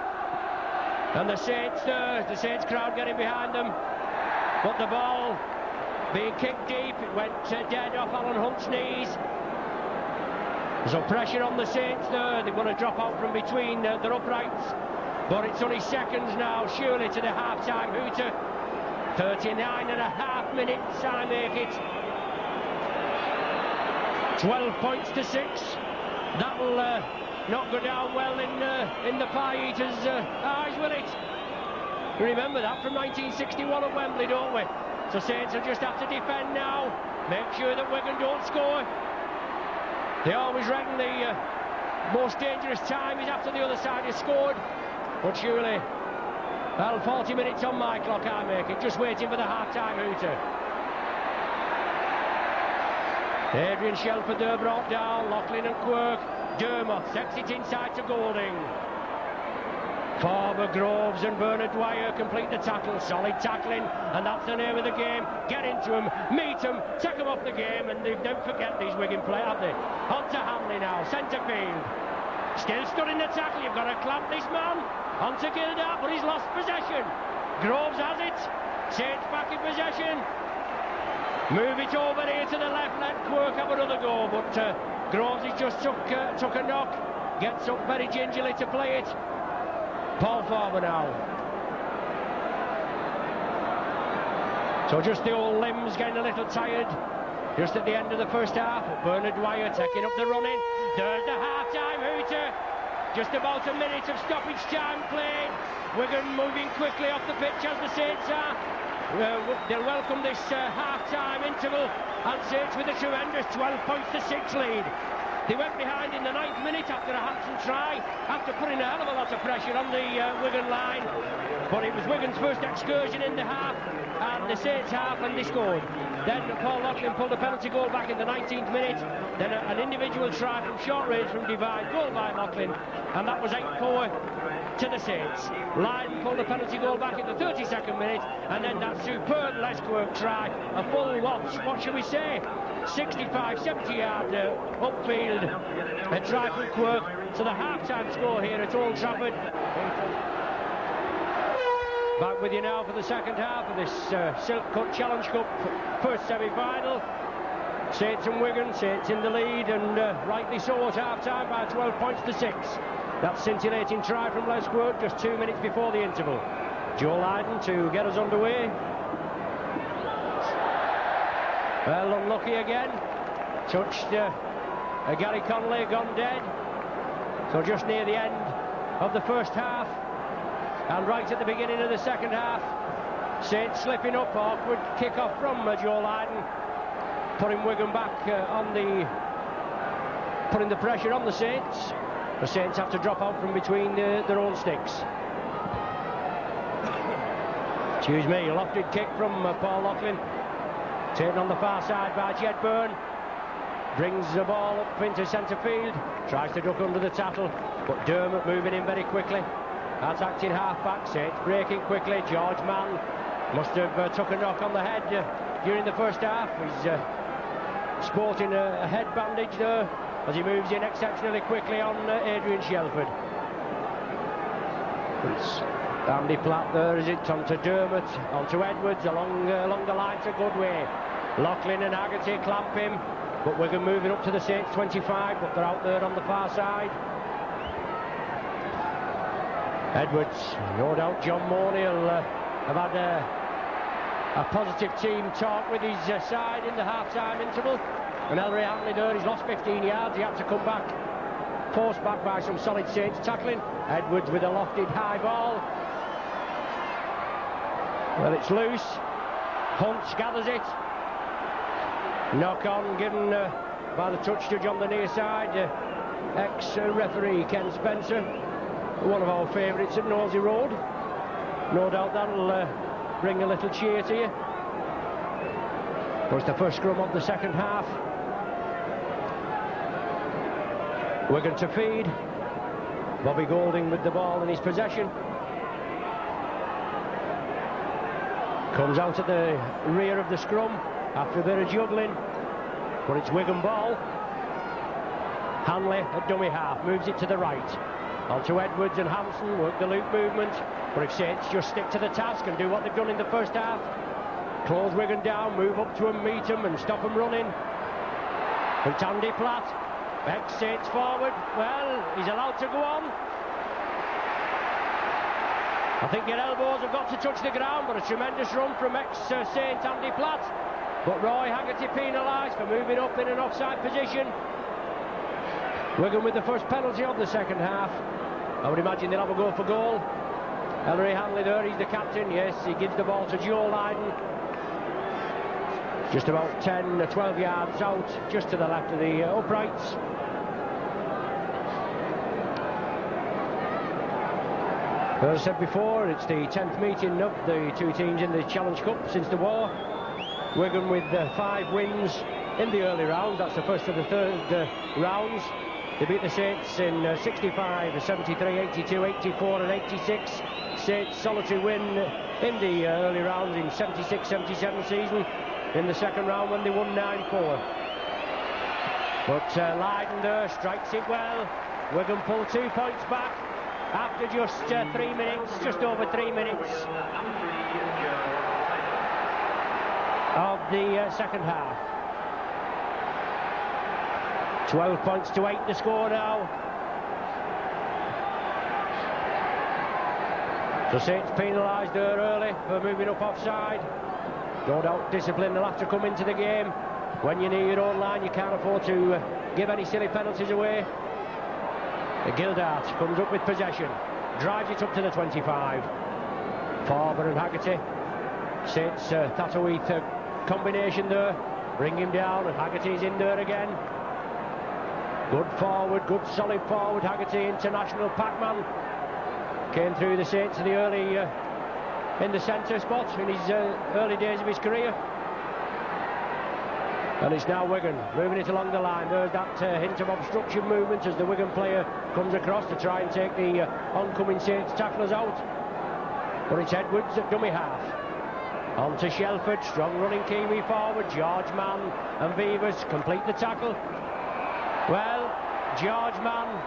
And the Saints crowd getting behind them. But the ball being kicked deep, it went dead off Alan Hunt's knees. So pressure on the Saints there. They're going to drop out from between their uprights. But it's only seconds now, surely, to the half-time hooter. 39.5 minutes, I make it. 12 points to 6. That'll not go down well in the pie eaters' eyes, will it? Remember that from 1961 at Wembley, don't we? So Saints will just have to defend now, make sure that Wigan don't score. They always reckon the most dangerous time is after the other side has scored, but surely, well, 40 minutes on my clock I make it, just waiting for the half-time hooter. Adrian Shelford there brought down, Loughlin and Quirk. Dermot takes it inside to Golding. Faber, Groves and Bernard Dwyer complete the tackle. Solid tackling, and that's the name of the game. Get into them, meet them, take them off the game, and they don't forget these Wigan play, have they? On to Hanley now, centre field. Still stood in the tackle, you've got to clamp this man. On to Gilda, but he's lost possession. Groves has it. Saints back in possession. Move it over here to the left, let Quirk have another go, but Groves has just took a knock. Gets up very gingerly to play it. Paul Faber now. So just the old limbs getting a little tired. Just at the end of the first half. Bernard Dwyer taking up the running. There's the half-time hooter. Just about a minute of stoppage time played. Wigan moving quickly off the pitch as the Saints are. They'll welcome this half-time interval, and Saints with a tremendous 12 points to 6 lead. They went behind in the 9th minute after a handsome try, after putting a hell of a lot of pressure on the Wigan line. But it was Wigan's first excursion in the half, and the Saints half, and they scored. Then Paul Loughlin pulled a penalty goal back in the 19th minute. Then an individual try from short range from Divine, goal by Loughlin, and that was 8-4 to the Saints. Lyon pulled a penalty goal back in the 32nd minute, and then that superb Les Quirk try, a full what shall we say, 65, 70 yard upfield, a try from Quirk. So the half-time score here at Old Trafford. Back with you now for the second half of this Silk Cut Challenge Cup first semi-final. Saints and Wigan, Saints in the lead, and rightly so at half-time by 12 points to 6. That scintillating try from Les Quirk just 2 minutes before the interval. Joe Lydon to get us underway. Well, unlucky again. Touched Gary Connolly, gone dead. So just near the end of the first half, and right at the beginning of the second half, Saints slipping up, awkward kick-off from Joe Lydon, putting Wigan back putting the pressure on the Saints. The Saints have to drop out from between their own sticks. Excuse me, lofted kick from Paul Loughlin. Taken on the far side by Jedburn. Brings the ball up into centre field. Tries to duck under the tackle, but Dermot moving in very quickly. Attacking half-back, Saints breaking quickly. George Mann must have took a knock on the head during the first half. He's sporting a head bandage there as he moves in exceptionally quickly on Adrian Shelford. It's Andy Platt there, is it? On to Dermot, on to Edwards, along the line to Goodway. Loughlin and Haggerty clamp him, but Wigan moving up to the Saints 25, but they're out there on the far side. Edwards, no doubt John Morley will have had a positive team talk with his side in the half-time interval. And Ellery Hanley there, he's lost 15 yards, he had to come back. Forced back by some solid Saints tackling. Edwards with a lofted high ball. Well, it's loose. Hunt gathers it. Knock on given by the touch judge on the near side. Ex-referee Ken Spencer, one of our favourites at Nosey Road. No doubt that'll bring a little cheer to you. Of course, the first scrum of the second half. Wigan to feed. Bobby Golding with the ball in his possession. Comes out at the rear of the scrum after a bit of juggling, but it's Wigan ball. Hanley at dummy half, moves it to the right. On to Edwards and Hampson, work the loop movement. But if Saints just stick to the task and do what they've done in the first half, close Wigan down, move up to them, meet them and stop them running. And Andy Platt, ex-Saints forward, well, he's allowed to go on. I think your elbows have got to touch the ground, but a tremendous run from ex-Saint Andy Platt. But Roy Haggerty penalised for moving up in an offside position. Wigan with the first penalty of the second half. I would imagine they'll have a go for goal. Ellery Hanley there, he's the captain. Yes, he gives the ball to Joe Lydon. Just about 10 or 12 yards out, just to the left of the uprights. As I said before, it's the 10th meeting of the two teams in the Challenge Cup since the war. Wigan with 5 wins in the early rounds. That's the first of the third rounds. They beat the Saints in 65, 73, 82, 84 and 86. Saints solitary win in the early rounds in 76-77 season. In the second round when they won 9-4. But Lydon there strikes it well. Wigan pull 2 points back after just 3 minutes, just over 3 minutes of the second half. 12 points to 8 the score now. So Saints penalised there early for moving up offside. No doubt discipline will have to come into the game. When you're near your own line, you can't afford to give any silly penalties away. Gildart comes up with possession, drives it up to the 25. Farber and Haggerty. Saints Thatterweath combination there, bring him down, and Haggerty's in there again. Good forward, good solid forward. Haggerty, international packman, came through the Saints in the early in the centre spot in his early days of his career. And it's now Wigan moving it along the line. There's that hint of obstruction movement as the Wigan player comes across to try and take the oncoming Saints tacklers out. But it's Edwards at dummy half. On to Shelford, strong running Kiwi forward. George Mann and Beavers complete the tackle. Well, George Mann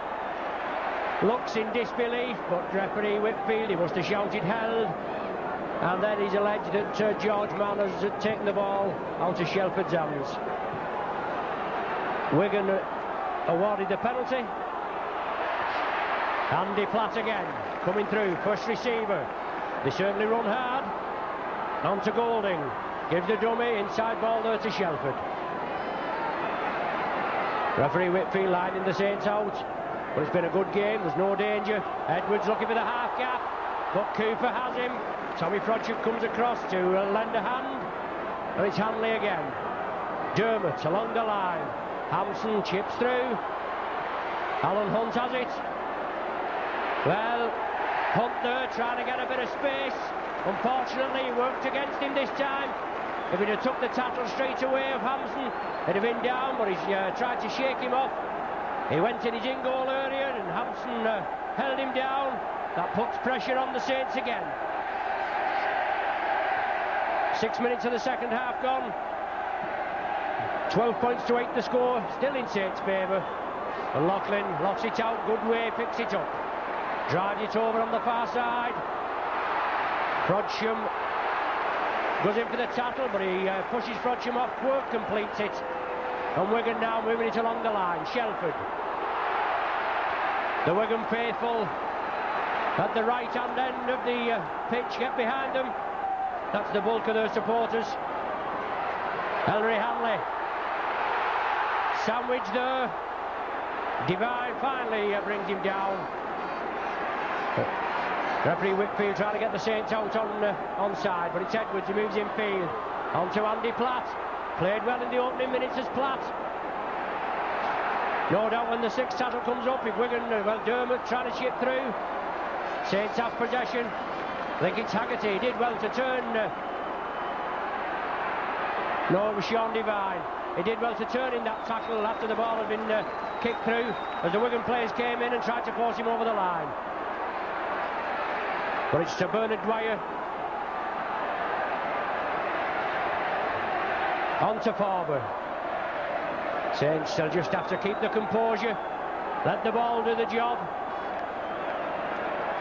looks in disbelief, but referee Whitfield, he must have shouted held. And then he's alleged that George Mann has taken the ball out of Shelford's hands. Wigan awarded the penalty. Andy Platt again, coming through, first receiver. They certainly run hard. On to Golding, gives the dummy, inside ball there to Shelford. Referee Whitfield lining the Saints out. But it's been a good game, there's no danger. Edwards looking for the half gap, but Cooper has him. Tommy Frodsham comes across to lend a hand, and it's Hanley again. Dermott along the line. Hampson chips through. Alan Hunt has it. Well, Hunt there trying to get a bit of space. Unfortunately, he worked against him this time. If he'd have took the tackle straight away of Hampson, he'd have been down, but he's tried to shake him off. He went in his in-goal earlier, and Hampson held him down. That puts pressure on the Saints again. 6 minutes of the second half gone. 12 points to 8 the score, still in Saints' favour. And Loughlin locks it out, good way, picks it up. Drives it over on the far side. Frodsham goes in for the tackle, but he pushes Frodsham off. Quirk completes it. And Wigan now moving it along the line. Shelford. The Wigan faithful at the right-hand end of the pitch get behind them. That's the bulk of their supporters. Ellery Hanley. Sandwich there. Divine finally brings him down. Referee Whitfield trying to get the Saints out on side, but it's Edwards who moves infield. On to Andy Platt. Played well in the opening minutes as Platt. No doubt when the sixth tackle comes up, if Wigan, well, Dermott trying to chip through. Saints have possession. I think it's Haggerty. He did well to turn. No, it was Sean Devine. He did well to turn in that tackle after the ball had been kicked through, as the Wigan players came in and tried to force him over the line. But it's to Bernard Dwyer. On to Farber. Saints still just have to keep the composure. Let the ball do the job.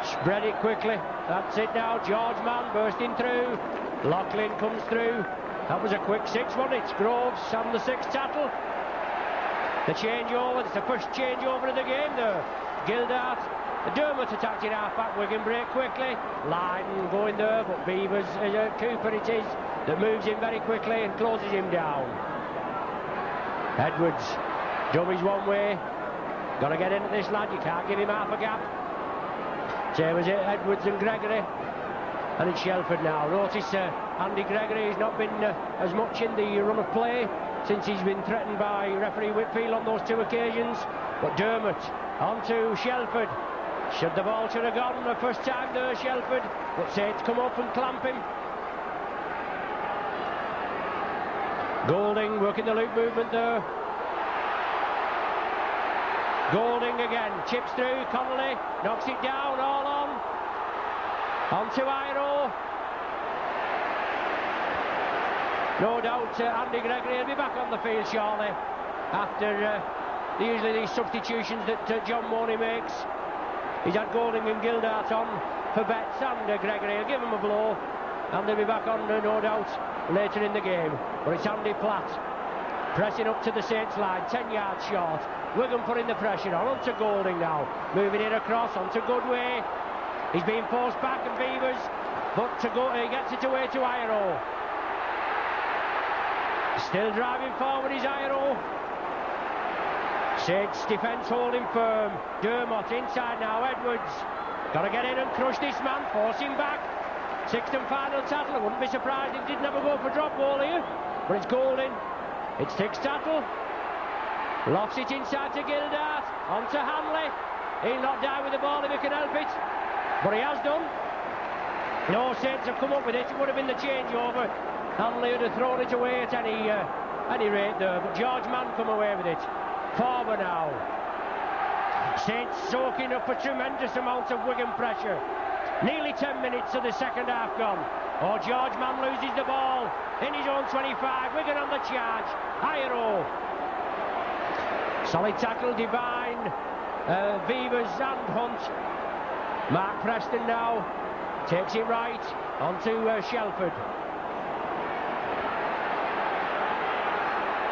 Spread it quickly. That's it now. George Mann bursting through. Loughlin comes through. That was a quick 6, wasn't it? Groves on the sixth tackle. The changeover. It's the first changeover of the game there. Gildart. Dermott attacked in half-back. Wigan break quickly. Lydon going there, but Beavers, Cooper it is, that moves in very quickly and closes him down. Edwards dummies one way. Got to get into this lad, you can't give him half a gap. Same as Edwards and Gregory. And it's Shelford now. Notice Andy Gregory has not been as much in the run of play since he's been threatened by referee Whitfield on those 2 occasions. But Dermot on to Shelford. The ball should have gone the first time there, Shelford. But Saints come up and clamp him. Golding working the loop movement there. Golding again, chips through, Connolly knocks it down, all on. On to Iro. No doubt Andy Gregory will be back on the field shortly after usually these substitutions that John Morney makes. He's had Golding and Gildart on for Betts, and Gregory will give him a blow, and they'll be back on no doubt later in the game. But it's Andy Platt pressing up to the Saints line, 10 yards short. Wigan putting the pressure on to Golding now, moving it across onto Goodway. He's being forced back, and Beavers, but he gets it away to Iro. Still driving forward is Iro. Saints defence holding firm. Dermot inside now, Edwards. Got to get in and crush this man, force him back. 6th and final tackle. I wouldn't be surprised if he didn't have a go for drop goal here. But it's Golding. It's 6th tackle. Lofts it inside to Gildart. On to Hanley. He'll not die with the ball if he can help it. But he has done. No Saints have come up with it. It would have been the changeover. Hanley would have thrown it away at any rate there. But George Mann come away with it. Forward now. Saints soaking up a tremendous amount of Wigan pressure. Nearly 10 minutes of the second half gone. Oh, George Mann loses the ball in his own 25. Wigan on the charge. Iro. Solid tackle, Devine, Beavers and Hunt. Mark Preston now takes it right onto Shelford.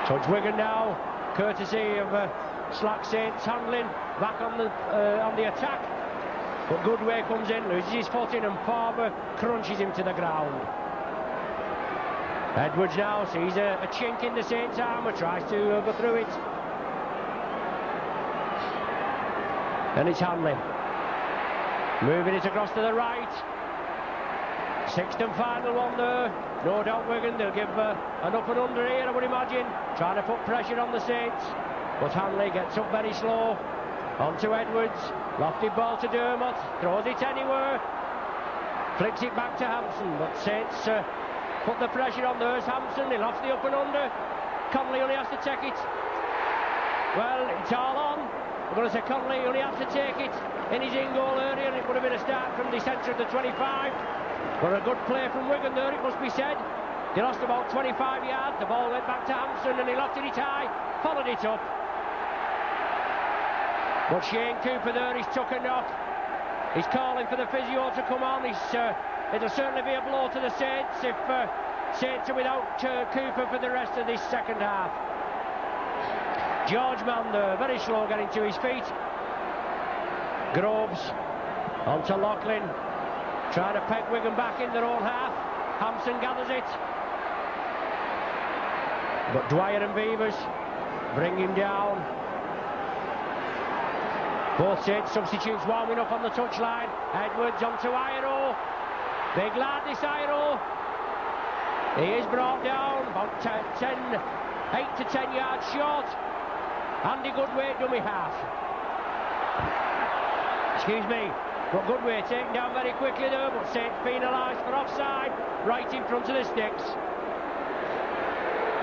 So it's Wigan now, courtesy of slack Saints handling, back on the attack. But Goodway comes in, loses his footing, and Farber crunches him to the ground. Edwards now sees a chink in the Saints' armour, tries to go through it. And it's Hanley. Moving it across to the right. 6th and final one there. No doubt Wigan, they'll give an up and under here, I would imagine. Trying to put pressure on the Saints. But Hanley gets up very slow. On to Edwards. Lofted ball to Dermot. Throws it anywhere. Flicks it back to Hampson. But Saints put the pressure on there. Hampson, he'll off the up and under. Connolly only has to take it. Well, it's all on. I'm going to say Connolly only had to take it in his in-goal area, and it would have been a start from the centre of the 25. But a good play from Wigan there, it must be said. They lost about 25 yards, the ball went back to Hampson and he lofted it high, followed it up. But Shane Cooper there, he's took a knock. He's calling for the physio to come on. It'll certainly be a blow to the Saints if Saints are without Cooper for the rest of this second half. George Mann there, very slow getting to his feet. Groves onto Loughlin, trying to peg Wigan back in their own half. Hampson gathers it, but Dwyer and Beavers bring him down. Both Saints substitutes warming up on the touchline. Edwards onto Iro. Big lad this Iro. He is brought down about 8 to 10 yards short. Andy Goodway, dummy half. Excuse me. But Goodway taken down very quickly there, but Saints penalised for offside right in front of the sticks.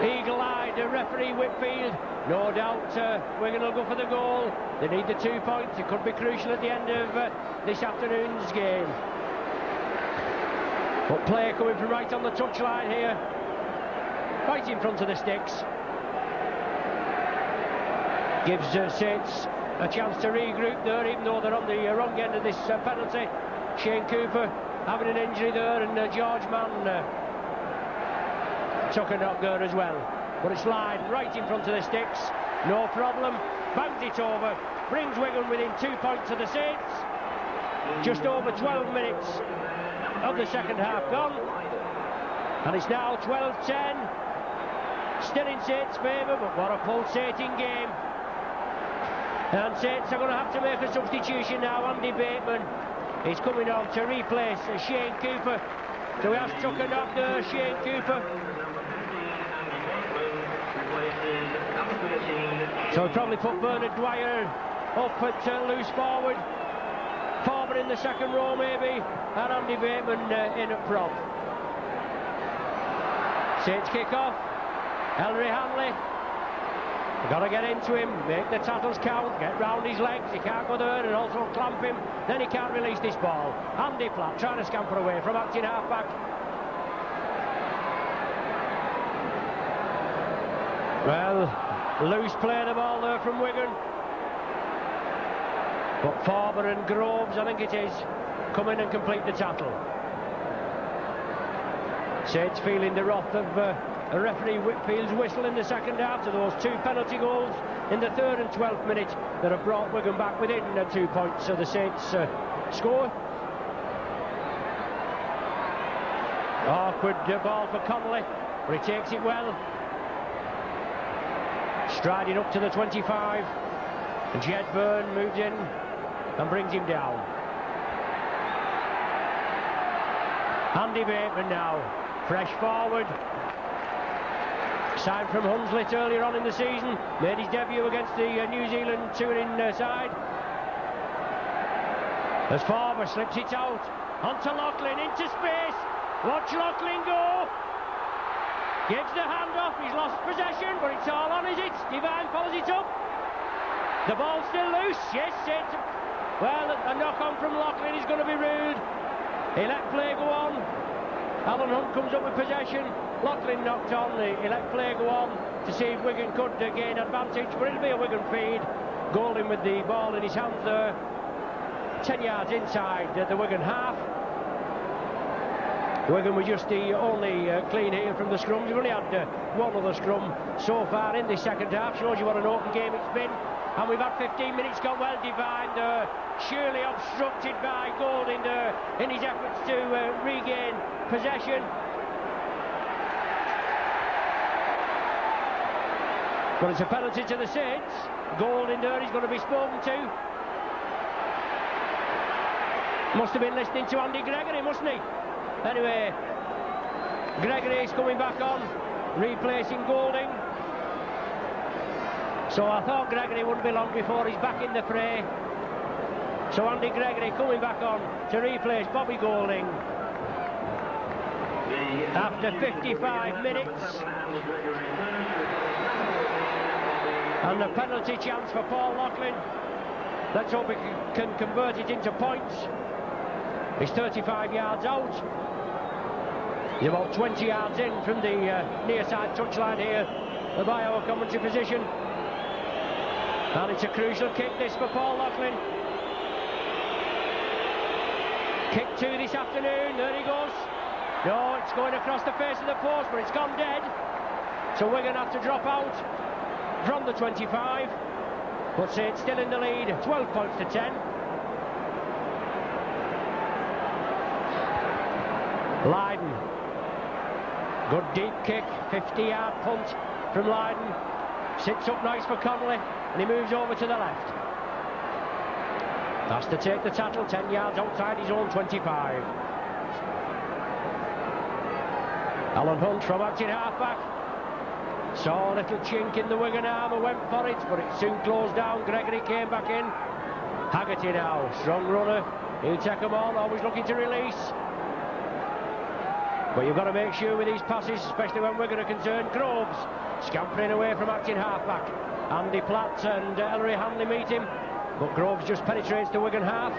Eagle-eyed referee Whitfield. No doubt Wigan will go for the goal. They need the 2 points. It could be crucial at the end of this afternoon's game. But play coming from right on the touchline here, right in front of the sticks. Gives Saints a chance to regroup there, even though they're on the wrong end of this penalty. Shane Cooper having an injury there, and George Mann took a knock there as well. But it's lying right in front of the sticks, no problem. Bangs it over, brings Wigan within 2 points of the Saints. Just over 12 minutes of the second half gone, and it's now 12-10. Still in Saints' favour, but what a pulsating game. And Saints are going to have to make a substitution now. Andy Bateman is coming on to replace Shane Cooper. So we have struck a knock there, Shane Cooper. So we'll probably put Bernard Dwyer up at loose forward. Farmer in the second row maybe, and Andy Bateman in at prop. Saints kick off. Ellery Hanley. Got to get into him, make the tackles count, get round his legs, he can't go there and also clamp him, then he can't release this ball. Andy Platt trying to scamper away from acting half-back. Well, loose play the ball there from Wigan. But Farmer and Groves, I think it is, come in and complete the tackle. Saints feeling the wrath of referee Whitfield's whistle in the second half to those two penalty goals in the 3rd and 12th minute that have brought Wigan back within 2 points of the Saints score. Awkward ball for Connolly, but he takes it well. Striding up to the 25, and Jed Byrne moves in and brings him down. Andy Bateman now, fresh forward. Signed from Hunslet earlier on in the season, made his debut against the New Zealand touring side. As Farmer slips it out, onto Loughlin, into space. Watch Loughlin go. Gives the hand off, he's lost possession, but it's all on, is it? Devine follows it up. The ball's still loose, yes, it's... Well, a knock-on from Loughlin is going to be rude. He let play go on. Alan Hunt comes up with possession. Loughlin knocked on, he let play go on to see if Wigan could gain advantage, but it'll be a Wigan feed. Golding with the ball in his hands there, 10 yards inside the Wigan half. Wigan was just the only clean here from the scrums. We've only had one other scrum so far in the second half. Shows you what an open game it's been. And we've had 15 minutes gone well defined, surely obstructed by Golding in his efforts to regain possession. But it's a penalty to the Saints. Golding there, he's going to be spoken to. Must have been listening to Andy Gregory, mustn't he? Anyway, Gregory is coming back on, replacing Golding. So I thought Gregory wouldn't be long before he's back in the fray. So Andy Gregory coming back on to replace Bobby Golding. After 55 minutes. And a penalty chance for Paul Loughlin. Let's hope he can convert it into points. He's 35 yards out. He's about 20 yards in from the near side touchline here by our commentary position. And it's a crucial kick this for Paul Loughlin. Kick 2 this afternoon, there he goes. No, it's going across the face of the post, but it's gone dead. So we're going to have to drop out from the 25, but Saints still in the lead, 12 points to 10. Lydon, good deep kick, 50-yard punt from Lydon. Sits up nice for Connolly, and he moves over to the left. Has to take the tackle, 10 yards outside his own 25. Alan Hunt from acting half-back. Saw a little chink in the Wigan armour, went for it, but it soon closed down. Gregory came back in. Haggerty now, strong runner. He'll take them on, always looking to release. But you've got to make sure with these passes, especially when Wigan are concerned. Groves scampering away from acting half-back. Andy Platt and Ellery Hanley meet him, but Groves just penetrates the Wigan half.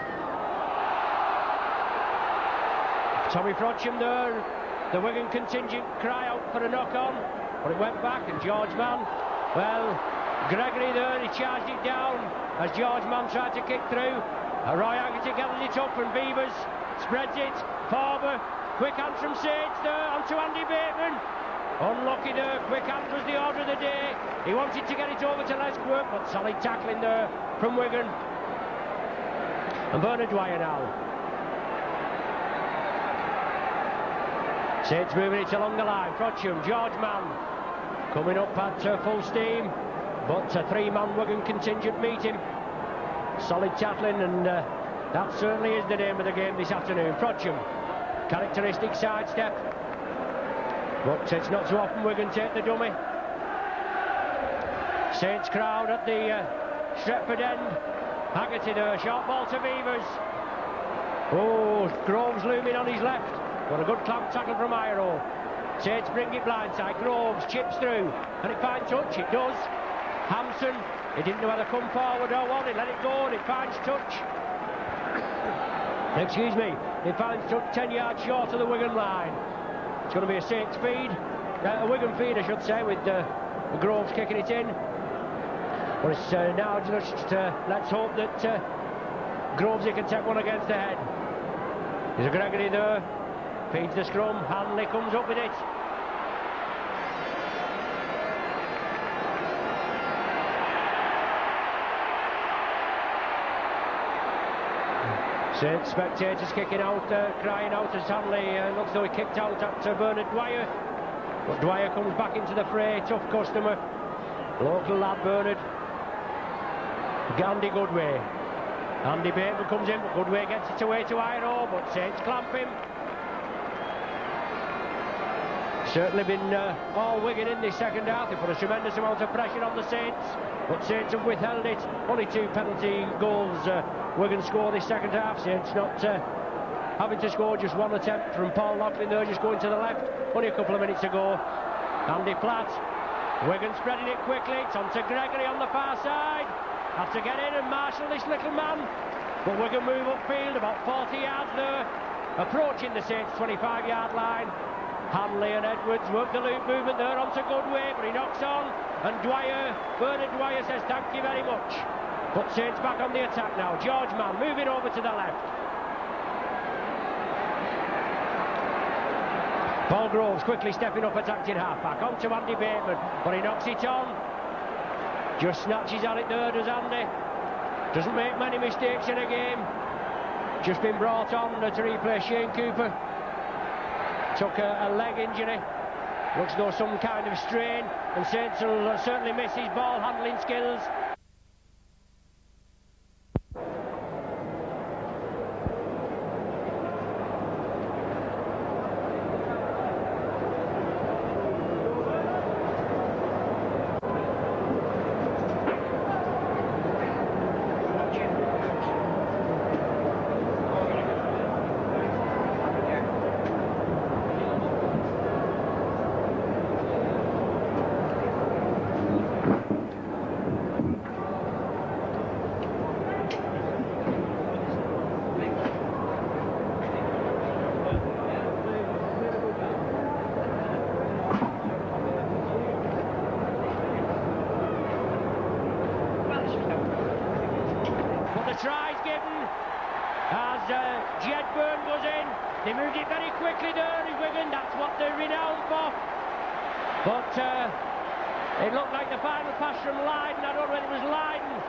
Tommy Frodsham there. The Wigan contingent cry out for a knock-on. But it went back, and George Mann, well, Gregory there, he charged it down as George Mann tried to kick through. Roy Haggerty gathers it up, and Beavers spreads it. Farmer, quick hand from Saints there onto Andy Bateman. Unlucky there, quick hand was the order of the day. He wanted to get it over to Les Quirk, but solid tackling there from Wigan. And Bernard Dwyer now. Saints moving it along the line. Frodsham, George Mann coming up at full steam, but a 3-man Wigan contingent meet him. Solid tackling, and that certainly is the name of the game this afternoon. Frodsham, characteristic sidestep, but it's not so often Wigan take the dummy. Saints crowd at the Stretford end. Haggerty there, short ball to Beavers. Oh, Groves looming on his left. Got a good clamp tackle from Iro. Saints bring it blindside. Groves chips through, and it finds touch. It does. Hampson, he didn't know whether to come forward or what. He let it go, and it finds touch. Excuse me. It finds touch 10 yards short of the Wigan line. It's going to be a Saints feed, a Wigan feed, I should say, with Groves kicking it in. But it's now just let's hope that Groves can take one against the head. There's a Gregory there, feeds the scrum. Hanley comes up with it. Saints spectators kicking out, crying out as Hanley looks though he kicked out at Bernard Dwyer. But Dwyer comes back into the fray, tough customer. Local lad Bernard. Gandhi Goodway. Andy Bateman comes in, but Goodway gets it away to Iro, but Saints clamp him. Certainly been all Wigan in this second half. They put a tremendous amount of pressure on the Saints, but Saints have withheld it. Only 2 penalty goals Wigan score this second half. Saints not having to score, just one attempt from Paul Loughlin there, just going to the left. Only a couple of minutes ago. Andy Platt. Wigan spreading it quickly. It's on to Gregory on the far side. Have to get in and marshal this little man. But Wigan move upfield about 40 yards there, approaching the Saints 25-yard line. Hanley and Edwards work the loop movement there onto Goodway, but he knocks on, and Dwyer, Bernard Dwyer says thank you very much. But Saints back on the attack now. George Mann moving over to the left. Paul Groves quickly stepping up, attacking half-back, on to Andy Bateman, but he knocks it on. Just snatches at it there, does Andy. Doesn't make many mistakes in a game. Just been brought on to replace Shane Cooper. Took a leg injury. Looks though some kind of strain, and Saints will certainly miss his ball handling skills. Tries given as Jedburn was in. They moved it very quickly there in Wigan. That's what they're renowned for. But it looked like the final pass from Lydon. I don't know whether it was Lydon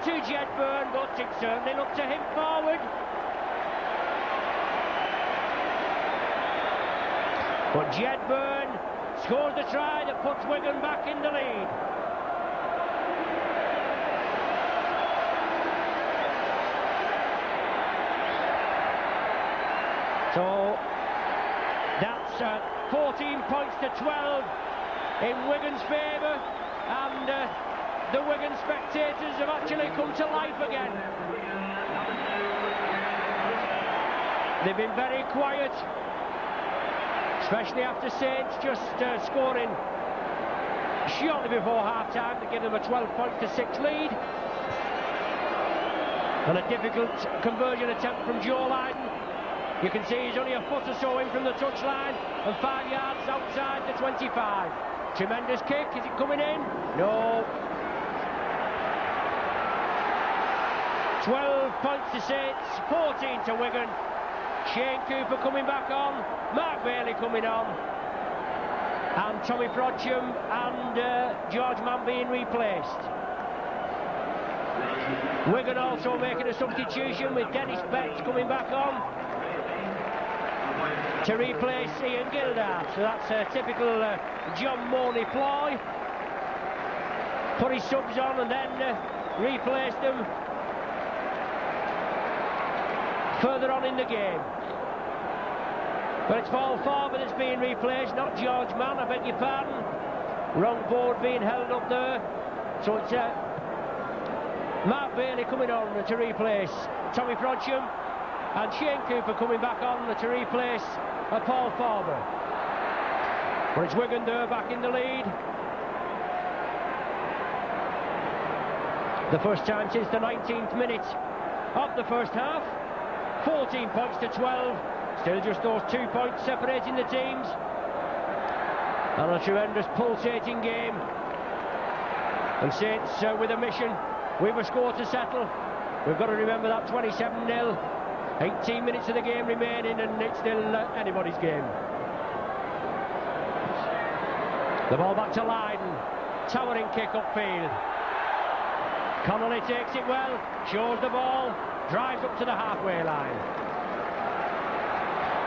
to Jedburn, but it certainly looked to him forward. But Jedburn scores the try that puts Wigan back in the lead. So that's 14 points to 12 in Wigan's favour, and the Wigan spectators have actually come to life again. They've been very quiet, especially after Saints just scoring shortly before half-time to give them a 12-point-to-6 lead. And a difficult conversion attempt from Joe Lydon. You can see he's only a foot or so in from the touchline and 5 yards outside the 25. Tremendous kick. Is it coming in? No. 12 points to Saints, 14 to Wigan. Shane Cooper coming back on, Mark Bailey coming on, and Tommy Frodsham and George Mann being replaced. Wigan also making a substitution with Dennis Betts coming back on to replace Ian Gildart. So that's a typical John Morley ploy. Put his subs on and then replace them further on in the game. But it's Paul Farber that's being replaced, not George Mann, I beg your pardon. Wrong board being held up there. So it's Mark Bailey coming on to replace Tommy Frodsham, and Shane Cooper coming back on to replace Paul Farber. But it's Wigan there back in the lead. The first time since the 19th minute of the first half. 14 points to 12. Still just those 2 points separating the teams. And a tremendous pulsating game. And Saints with a mission. We've a score to settle. We've got to remember that 27-0. 18 minutes of the game remaining, and it's still anybody's game. The ball back to Lydon. Towering kick upfield. Connolly takes it well, shows the ball, drives up to the halfway line.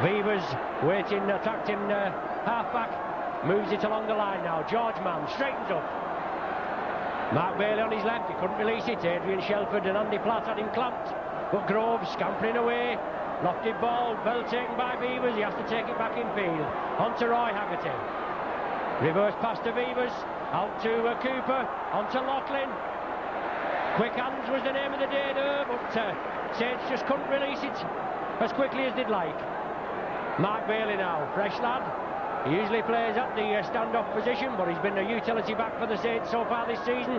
Beavers waiting, attacked in half-back, moves it along the line now. George Mann straightens up. Mark Bailey on his left, he couldn't release it. Adrian Shelford and Andy Platt had him clamped. But Groves scampering away. Lofted ball, well taken by Beavers. He has to take it back in field. On to Roy Haggerty. Reverse pass to Beavers. Out to Cooper. On to Laughlin. Quick hands was the name of the day there, but Saints just couldn't release it as quickly as they'd like. Mark Bailey now, fresh lad. He usually plays at the stand-off position, but he's been a utility back for the Saints so far this season.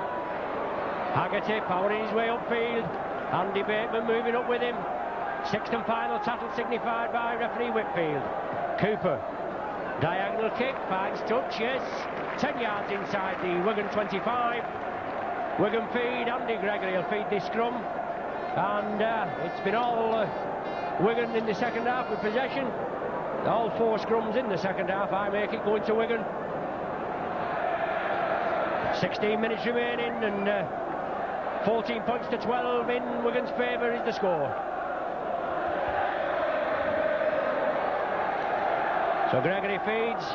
Haggerty powering his way upfield. Andy Bateman moving up with him. Sixth and final tackle signified by referee Whitfield. Cooper. Diagonal kick, finds touch, yes. 10 yards inside the Wigan 25. Wigan feed, Andy Gregory will feed this scrum. And it's been all Wigan in the second half with possession. All 4 scrums in the second half, I make it going to Wigan. 16 minutes remaining, and 14 points to 12 in Wigan's favour is the score. So Gregory feeds.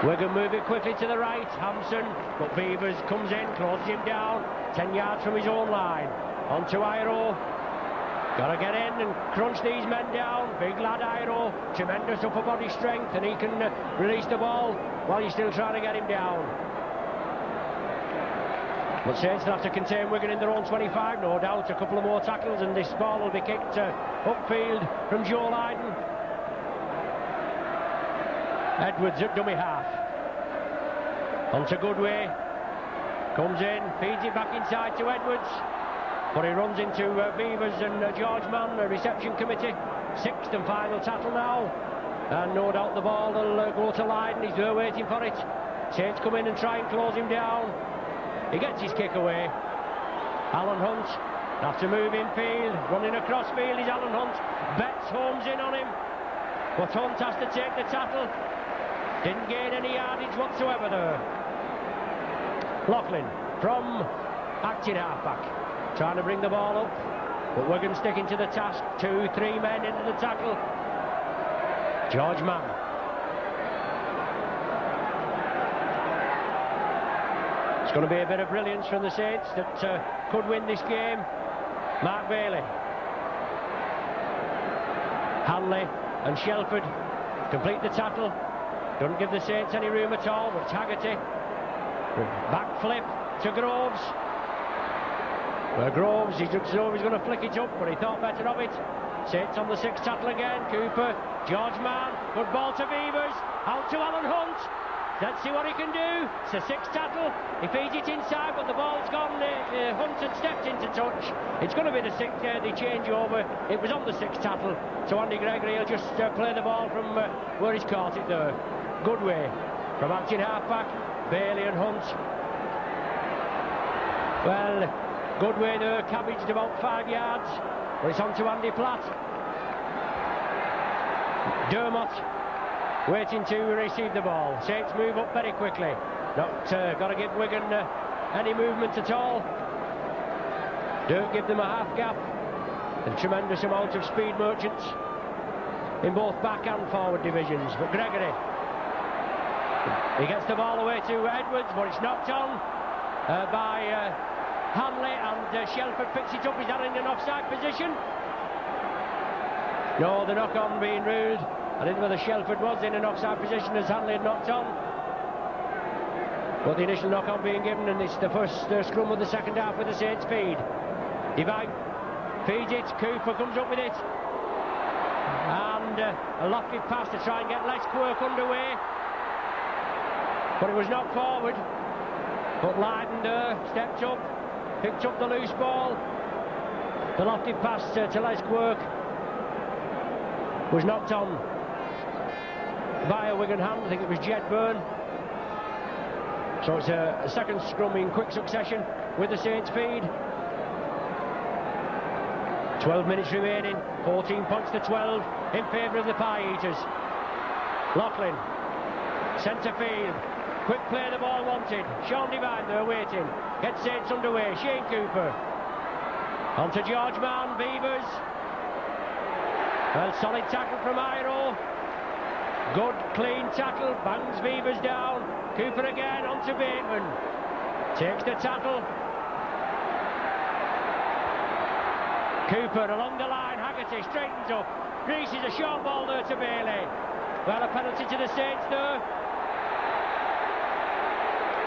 Wigan move it quickly to the right. Hampson, but Beavers comes in, closes him down. 10 yards from his own line. On to Iro. Got to get in and crunch these men down. Big lad Iro. Tremendous upper body strength, and he can release the ball while you're still trying to get him down. But Saints will have to contain Wigan in their own 25, no doubt. A couple of more tackles and this ball will be kicked upfield from Joe Lydon. Edwards at dummy half. On to Goodway. Comes in, feeds it back inside to Edwards. But he runs into Beavers and George Mann, the reception committee. Sixth and final tackle now. And no doubt the ball will go to Lydon. He's there waiting for it. Saints come in and try and close him down. He gets his kick away. Alan Hunt have to move in field. Running across field is Alan Hunt. Betts homes in on him. But Hunt has to take the tackle. Didn't gain any yardage whatsoever there. Laughlin from acting halfback. Trying to bring the ball up. But Wigan sticking to the task. 2-3 men into the tackle. George Mann. It's going to be a bit of brilliance from the Saints that could win this game. Mark Bailey. Hanley and Shelford complete the tackle. Doesn't give the Saints any room at all, but it's Haggerty. Back flip to Groves. Well, Groves, he looks as though he's going to flick it up, but he thought better of it. Saints on the sixth tackle again. Cooper, George Mann, good ball to Beavers. Out to Alan Hunt. Let's see what he can do. It's a sixth tackle. He feeds it inside, but the ball's gone. Hunt had stepped into touch. It's going to be the sixth, the changeover. It was on the sixth tackle. So Andy Gregory will just play the ball from where he's caught it there. Goodway from acting half-back. Bailey and Hunt. Well, Goodway there, cabbaged about 5 yards. But it's on to Andy Platt. Dermott waiting to receive the ball. Saints move up very quickly. Not got to give Wigan any movement at all. Don't give them a half gap. A tremendous amount of speed merchants in both back and forward divisions. But Gregory, he gets the ball away to Edwards, but it's knocked on by Hanley, and Shelford picks it up. Is that in an offside position? No, the knock-on being ruled. I didn't know whether Shelford was in an offside position as Hanley had knocked on. But the initial knock-on being given, and it's the first scrum of the second half with the Saints feed. Devine feeds it, Cooper comes up with it. And a lofted pass to try and get Les Quirk underway. But it was knocked forward. But Lydon stepped up, picked up the loose ball. The lofted pass to Les Quirk was knocked on by a Wigan hand. I think it was Jed Byrne. So it's a second scrum in quick succession with the Saints feed. 12 minutes remaining, 14 points to 12 in favour of the Pie Eaters. Loughlin, centre field, quick play the ball wanted. Sean Devine there waiting, gets Saints underway. Shane Cooper, on to George Mann, Beavers. Well, solid tackle from Iro. Good clean tackle, bangs Beavers down. Cooper again, on to Bateman. Takes the tackle. Cooper along the line, Haggerty straightens up. Reese is a short ball there to Bailey. Well, a penalty to the Saints there.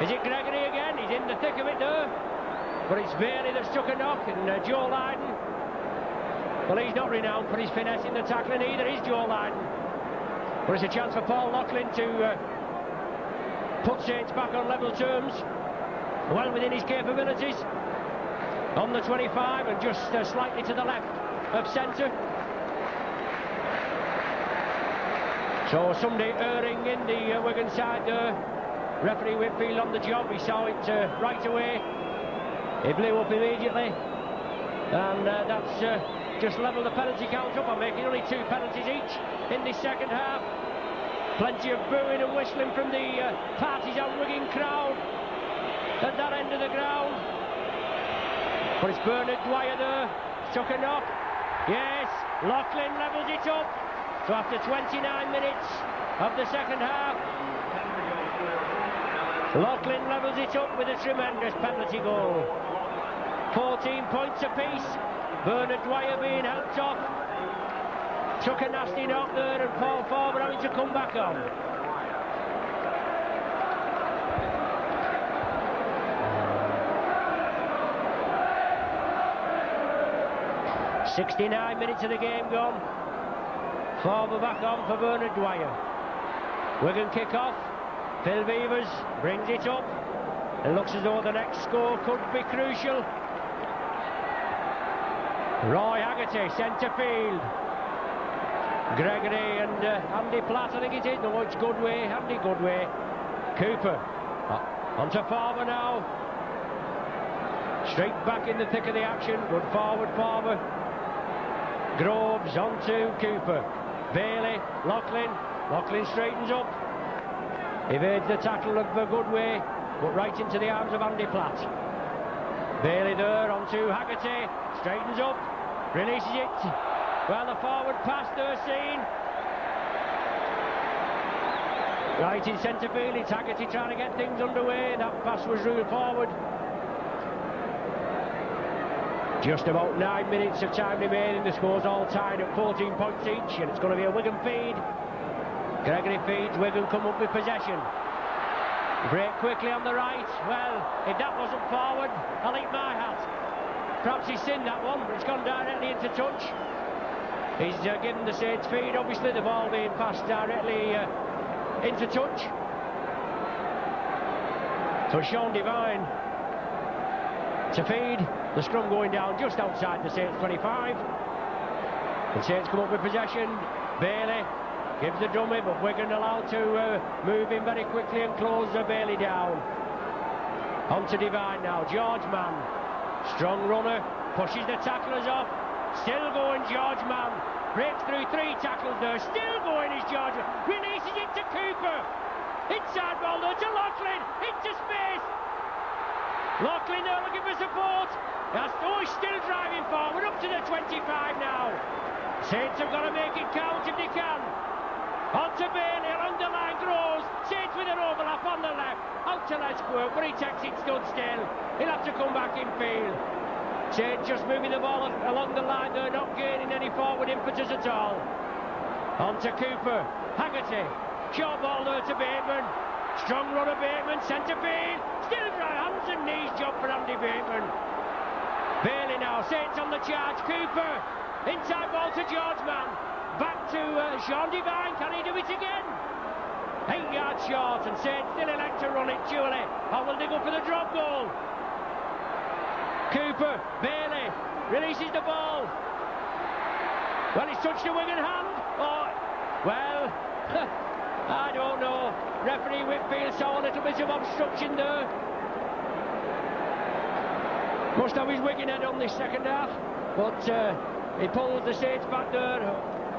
Is it Gregory again? He's in the thick of it there. But it's Bailey that's took a knock, and Joe Lydon. Well, he's not renowned for his finesse in the tackling either, is Joe Lydon. But it's a chance for Paul Loughlin to put Saints back on level terms. Well within his capabilities. On the 25 and just slightly to the left of centre. So somebody erring in the Wigan side there. Referee Whitfield on the job. He saw it right away. He blew up immediately. And that's just levelled the penalty count up. I'm making only 2 penalties each in this second half. Plenty of booing and whistling from the partisan Wigan crowd at that end of the ground. But it's Bernard Dwyer there, took a knock. Yes, Loughlin levels it up. So after 29 minutes of the second half, Loughlin levels it up with a tremendous penalty goal. 14 points apiece. Bernard Dwyer being helped off. Took a nasty knock there, and Paul Farber having to come back on. "69 minutes of the game gone. Farber back on for Bernard Dwyer. Wigan kick off. Phil Beavers brings it up. It looks as though the next score could be crucial. Roy Haggerty, centre field. Gregory and Andy Platt, I think it is. No, it's Goodway, Andy Goodway. Cooper, on to Farber now. Straight back in the thick of the action. Good forward, Farber. Groves on to Cooper. Bailey, Loughlin. Loughlin straightens up. Evades the tackle of Goodway, but right into the arms of Andy Platt. Bailey there on to Haggerty. Straightens up. Releases it. Well, the forward pass there seen. Right in centre field, it's Haggerty trying to get things underway. That pass was ruled forward. Just about 9 minutes of time remaining. The score's all tied at 14 points each, and it's going to be a Wigan feed. Gregory feeds, Wigan come up with possession. Break quickly on the right. Well, if that wasn't forward, I'll eat my hat. Perhaps he's seen that one, but it's gone directly into touch. He's given the Saints feed, obviously, the ball being passed directly into touch. So Sean Devine to feed. The scrum going down just outside the Saints 25. The Saints come up with possession. Bailey gives the dummy, but Wigan allowed to move in very quickly and close Bailey down. On to Devine now. George Mann, strong runner, pushes the tacklers off. Still going, George Mann. Breaks through 3 tackles there. Still going is George. Releases it to Cooper. Inside ball there to Loughlin. Into space. Loughlin there looking for support. He's still driving forward up to the 25 now. Saints have got to make it count if they can. On to Bailey, along the line, Groves. Saints with an overlap on the left. Out to let's work, but he takes it stood still. He'll have to come back in field. Saints just moving the ball along the line there, not gaining any forward impetus at all. On to Cooper, Haggerty, short ball there to Bateman. Strong run of Bateman, centre field. Still dry hands and knees job for Andy Bateman. Bailey now, Saints on the charge. Cooper, inside ball to George Mann. Back to Sean Devine, can he do it again? 8 yards short, and Saints still elect to run it, surely. Or will they go for the drop goal? Cooper, Bailey, releases the ball. Well, he's touched the Wigan hand. Oh, well, I don't know. Referee Whitfield saw a little bit of obstruction there. Must have his Wigan head on this second half. But he pulls the Saints back there,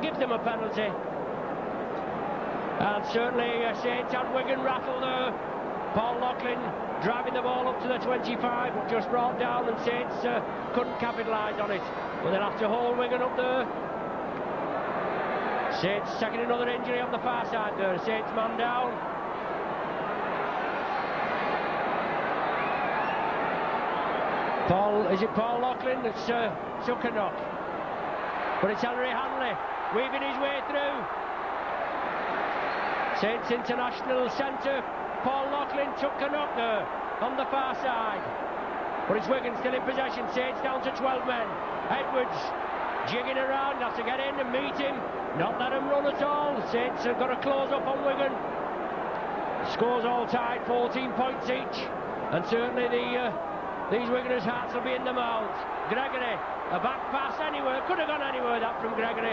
gives them a penalty. And certainly Saints had Wigan rattle there. Paul Loughlin driving the ball up to the 25, but just brought down, and Saints couldn't capitalise on it. But they'll have to hold Wigan up there. Saints taking another injury on the far side there. Saints man down. Is it Paul Loughlin that's took a knock? But it's Henry Hanley weaving his way through. Saints International Centre. Paul Loughlin took a knock there on the far side. But it's Wigan still in possession. Saints down to 12 men. Edwards jigging around, have to get in and meet him. Not let him run at all. Saints have got to close up on Wigan. Scores all tied, 14 points each. And certainly these Wiganers' hearts will be in the mouth. Gregory, a back pass anywhere. Could have gone anywhere, that from Gregory.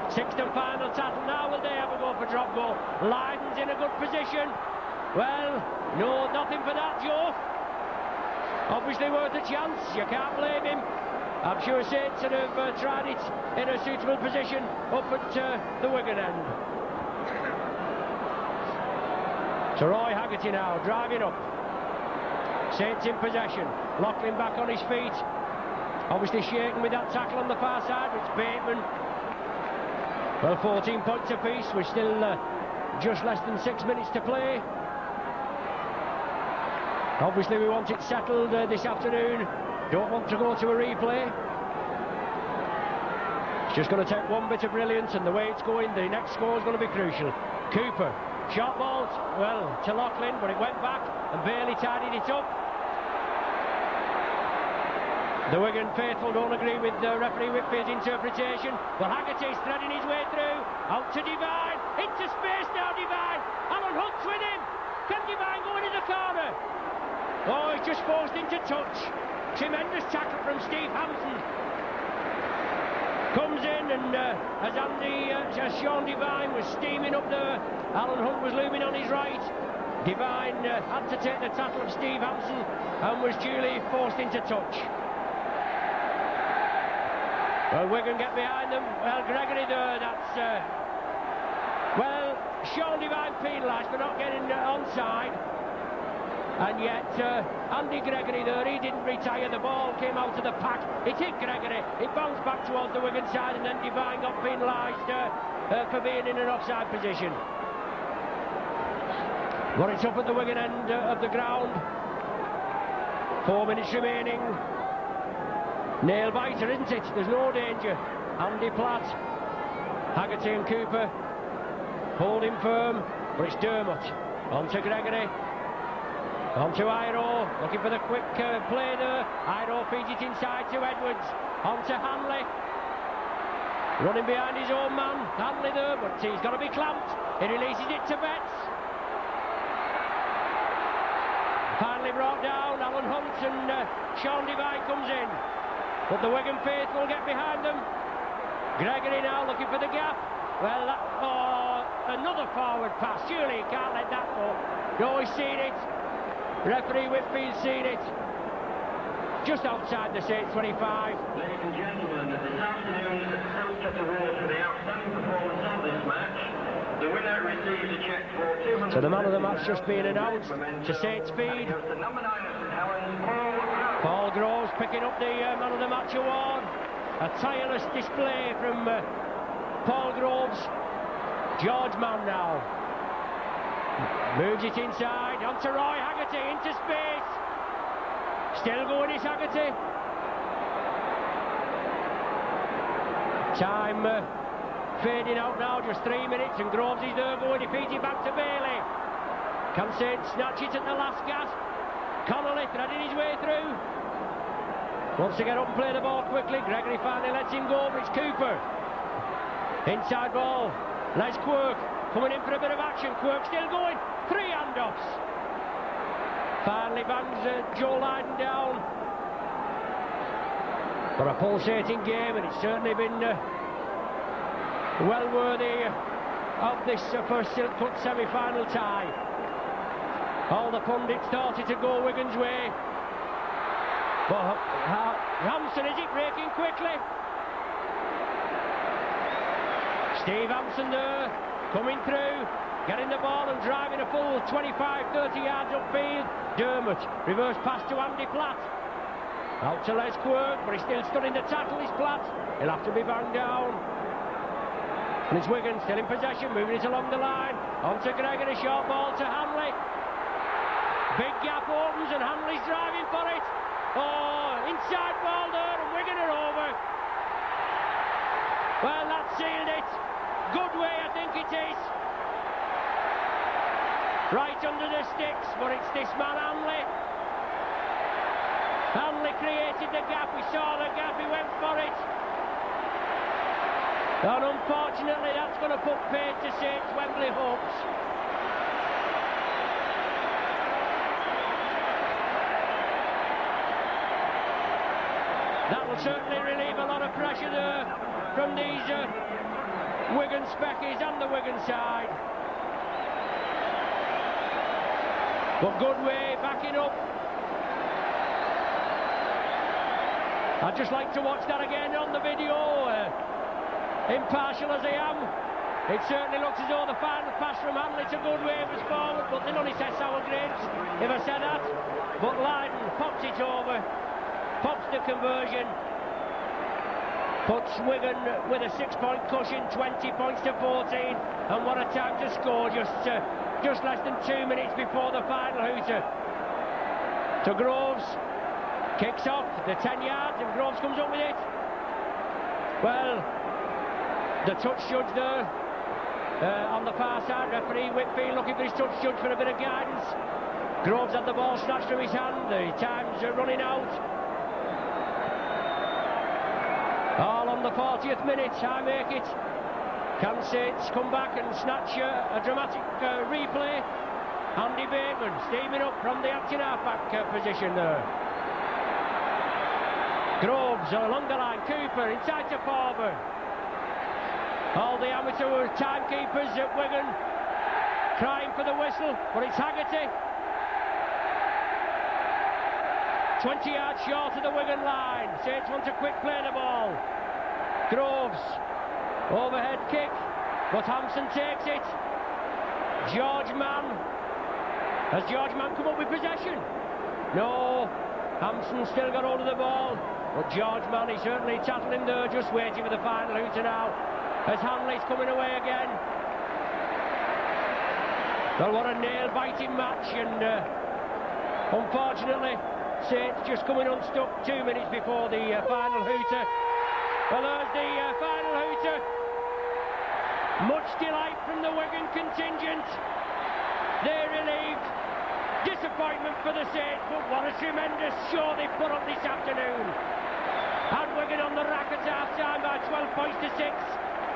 Sixth and final tackle. Now will they have a go for drop goal? Lydon's in a good position. Well, no, nothing for that, Joe. Obviously worth a chance. You can't blame him. I'm sure Saints would have tried it in a suitable position up at the Wigan end. So Roy Haggerty now driving up. Saints in possession. Loughlin back on his feet. Obviously shaken with that tackle on the far side. It's Bateman. Well, 14 points apiece. We're still just less than 6 minutes to play. Obviously we want it settled this afternoon. Don't want to go to a replay. It's just going to take one bit of brilliance, and the way it's going, the next score is going to be crucial. Cooper, shot ball, well, to Loughlin, but it went back, and Bailey tidied it up. The Wigan faithful don't agree with referee Whitfield's interpretation. Well, Haggerty's threading his way through. Out to Devine. Into space now, Devine. Alan Hunt's with him. Can Devine go into the corner? Oh, he's just forced into touch. Tremendous tackle from Steve Hampson. Comes in, and as Sean Devine was steaming up there, Alan Hunt was looming on his right. Devine had to take the tackle of Steve Hampson and was duly forced into touch. Well, Wigan get behind them. Well, Gregory there, that's... well, Sean Devine penalised for not getting onside. And yet, Andy Gregory there, he didn't retire. The ball came out of the pack. It hit Gregory. It bounced back towards the Wigan side, and then Devine got penalised for being in an offside position. Well, it's up at the Wigan end of the ground. 4 minutes remaining. Nail biter, isn't it? There's no danger. Andy Platt, Haggerty and Cooper holding firm, but it's Dermott. On to Gregory. On to Iro, looking for the quick play there. Iro feeds it inside to Edwards. On to Hanley. Running behind his own man. Hanley there, but he's got to be clamped. He releases it to Betts. Finally brought down. Alan Hunt and Sean Devine comes in. But the Wigan faithful get behind them. Gregory now looking for the gap. Well, another forward pass. Surely he can't let that go. No, he's seen it. Referee Whitfield's seen it. Just outside the Saints 25. Ladies and gentlemen, this afternoon's Hamster Award for the outstanding performance of this match. The winner receives a cheque for 200. So the man of the match just being announced to Saints feed. Number 9 of St Helens, Paul Groves picking up the man of the match award. A tireless display from Paul Groves. George Mann now. Moves it inside, onto Roy Haggerty, into space. Still going is Haggerty. Time fading out now, just 3 minutes, and Groves is there going, he feeds it back to Bailey. Can Saint snatch it at the last gasp? Connolly threading his way through. Wants to get up and play the ball quickly. Gregory finally lets him go, but it's Cooper. Inside ball, Les Quirk coming in for a bit of action. Quirk still going, 3 handoffs. Finally bangs Joe Lydon down. For a pulsating game, and it's certainly been well worthy of this first Silk Cut semi-final tie. All the pundits started to go Wigan's way. But Hampson, is it breaking quickly? Steve Hampson there, coming through, getting the ball and driving a full 25-30 yards upfield. Dermott, reverse pass to Andy Platt. Out to Les Quirk, but he's still stood in the tackle, is Platt. He'll have to be banged down. And it's Wigan still in possession, moving it along the line. On to Gregory, short ball to Hanley. Big gap opens and Hanley's driving for it. Oh, inside ball there, and Wigan are over. Well, that sealed it. Good way, I think it is. Right under the sticks, but it's this man Hanley. Hanley created the gap, we saw the gap, he went for it. And unfortunately that's going to put paid to Saints' Wembley hopes. That will certainly relieve a lot of pressure there from these Wigan speckies and the Wigan side. But good way, backing up. I'd just like to watch that again on the video. Impartial as I am, it certainly looks as though the final pass from Hanley to Goodway was forward, but they only said sour grapes if I said that. But Lydon pops it over, pops the conversion, puts Wigan with a 6-point cushion, 20 points to 14, and what a time to score, just less than 2 minutes before the final hooter. To Groves, kicks off the 10 yards, and Groves comes up with it. Well, the touch judge there on the far side, referee Whitfield looking for his touch judge for a bit of guidance. Groves had the ball snatched from his hand, the time's running out. All on the 40th minute, I make it. Can Saints come back and snatch a dramatic replay? Andy Bateman steaming up from the acting half-back position there. Groves along the line, Cooper inside to Forber. All the amateur timekeepers at Wigan crying for the whistle, but it's Haggerty. 20 yards short of the Wigan line. Saints want to quick play the ball. Groves, overhead kick, but Hampson takes it. George Mann. Has George Mann come up with possession? No, Hampson still got hold of the ball, but George Mann, he's certainly tattling there, just waiting for the final hooter now, as Hanley's coming away again. Well, what a nail-biting match, and unfortunately, Saints just coming unstuck 2 minutes before the final hooter. Well, there's the final hooter. Much delight from the Wigan contingent. They're relieved. Disappointment for the Saints, but what a tremendous show they put up this afternoon. Had Wigan on the rack at half-time by 12 points to 6,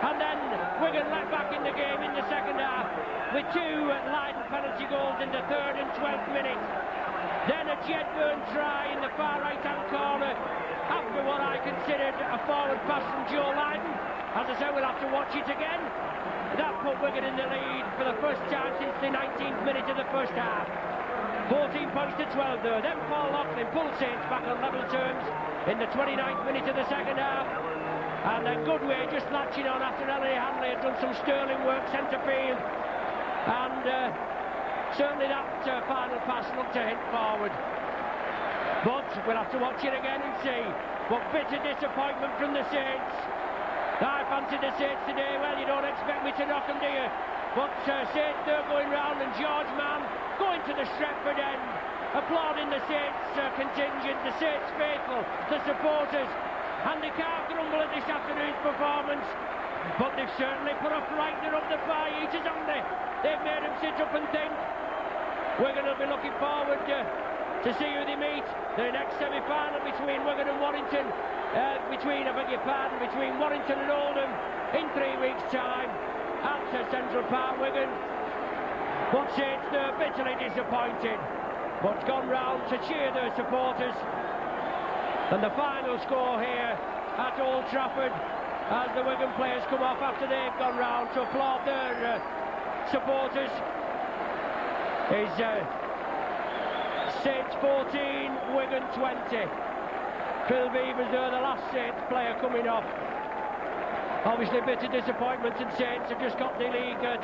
and then Wigan let back in the game in the second half with 2 Lydon penalty goals in the 3rd and 12th minute. Then a Jedburn try in the far right-hand corner after what I considered a forward pass from Joe Lydon. As I said, we'll have to watch it again. That put Wigan in the lead for the first time since the 19th minute of the first half. 14 points to 12 there. Then Paul Loughlin pulls Saints back on level terms in the 29th minute of the second half. And then Goodway just latching on after Ellery Hanley had done some sterling work centre field. And certainly that final pass looked to hit forward. But we'll have to watch it again and see. But bitter disappointment from the Saints. I fancied the Saints today. Well, you don't expect me to knock them, do you? But Saints, they're going round, and George Mann going to the Stretford end, applauding the Saints contingent, the Saints faithful, the supporters. And they can't grumble at this afternoon's performance, but they've certainly put a frightener up the pie eaters, haven't they? They've made them sit up and think. We're going to be looking forward to see who they meet. The next semi-final between Wigan and Warrington, between Warrington and Oldham in 3 weeks' time at Central Park, Wigan. But Saints, they're bitterly disappointed, but gone round to cheer their supporters. And the final score here at Old Trafford, as the Wigan players come off after they've gone round to applaud their supporters, is Saints 14, Wigan 20. Phil Beavers there, the last Saints player coming off. Obviously a bit of disappointment, and Saints have just got the league to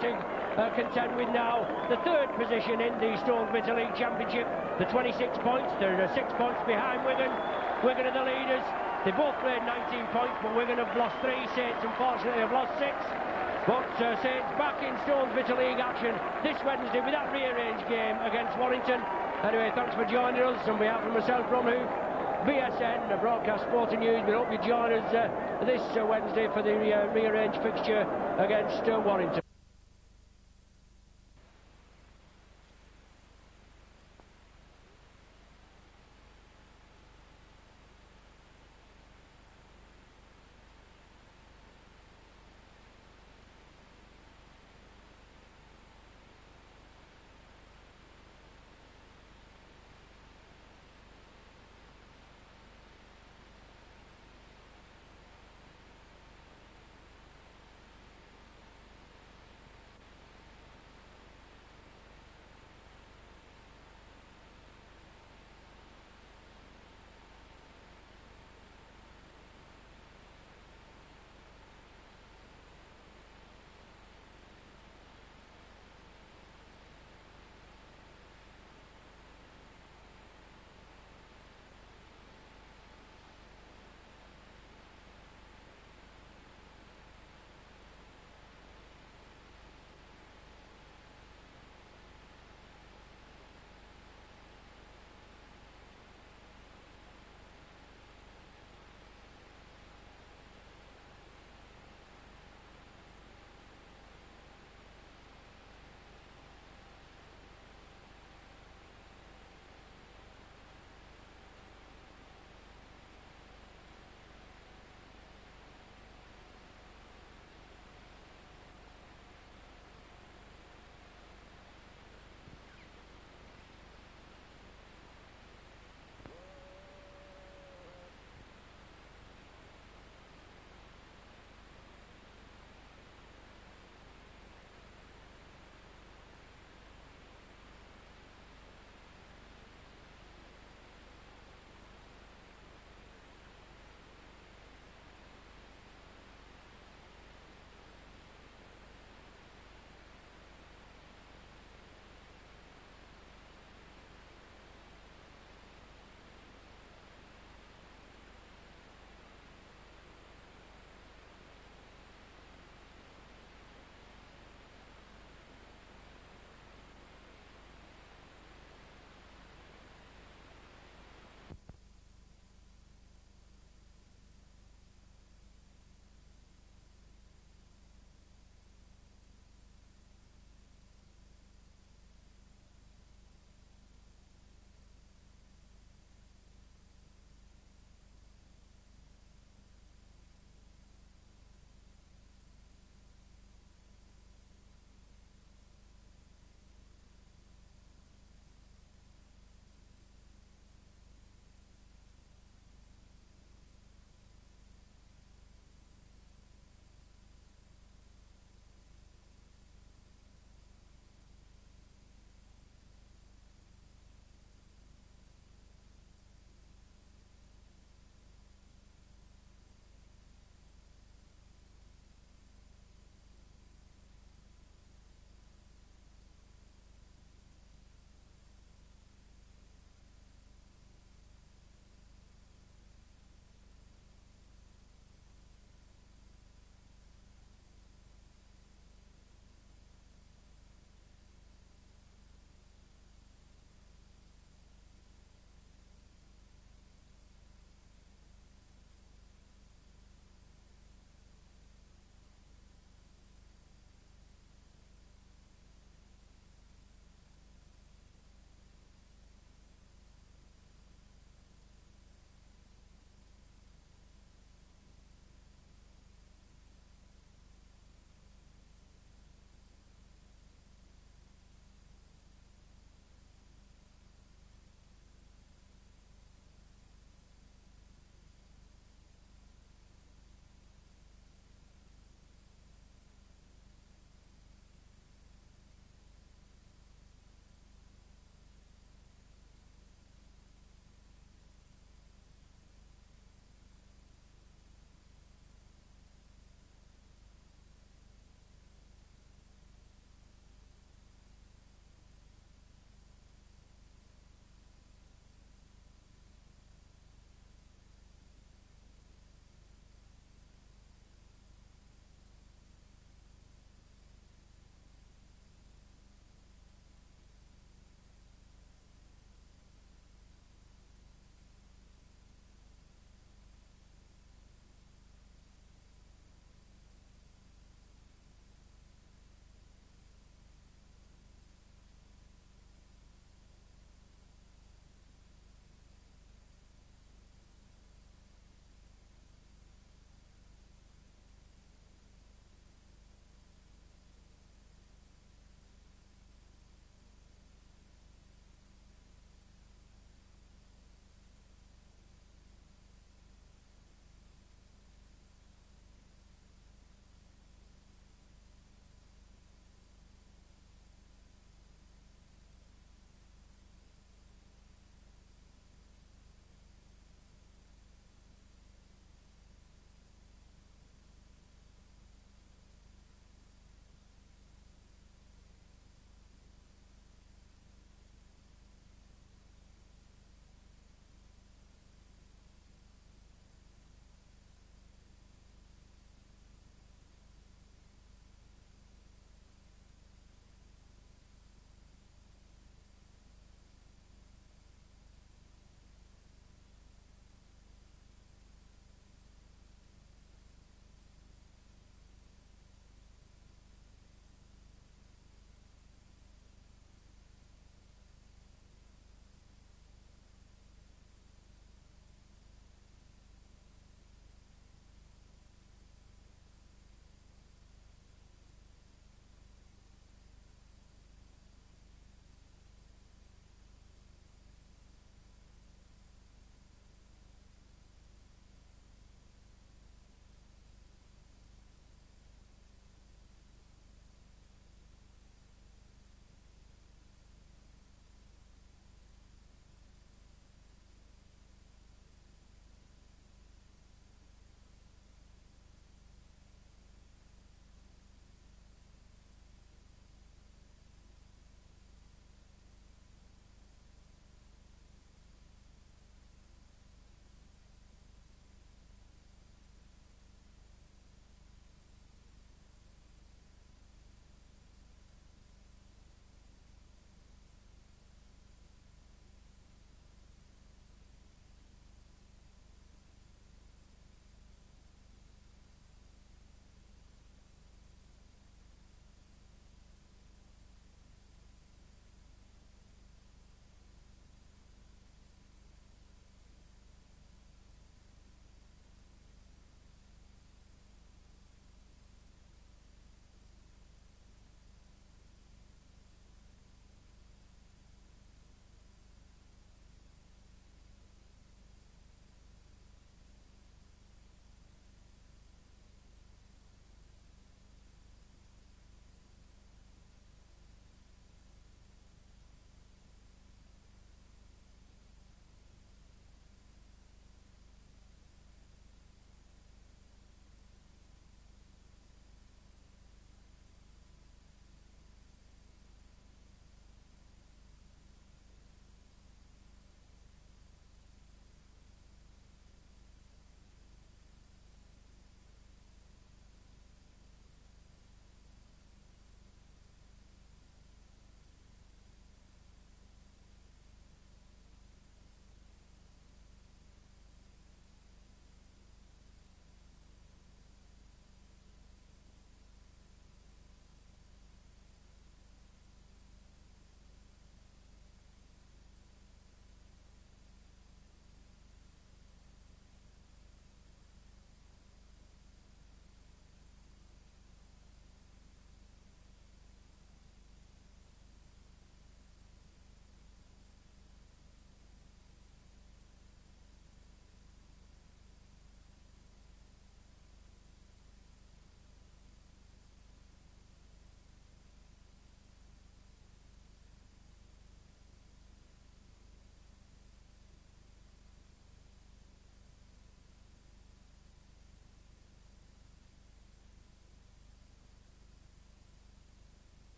contend with now. The third position in the Stones Bitter League Championship, the 26 points. They're 6 points behind Wigan. Wigan are the leaders. They both played 19 points, but Wigan have lost 3. Saints, unfortunately, have lost 6. But Saints back in Stones Bitter League action this Wednesday with that rearranged game against Warrington. Anyway, thanks for joining us. On behalf of myself, Ron Hoof, BSN, the Broadcast Sporting News, we hope you join us this Wednesday for the rearranged fixture against Warrington.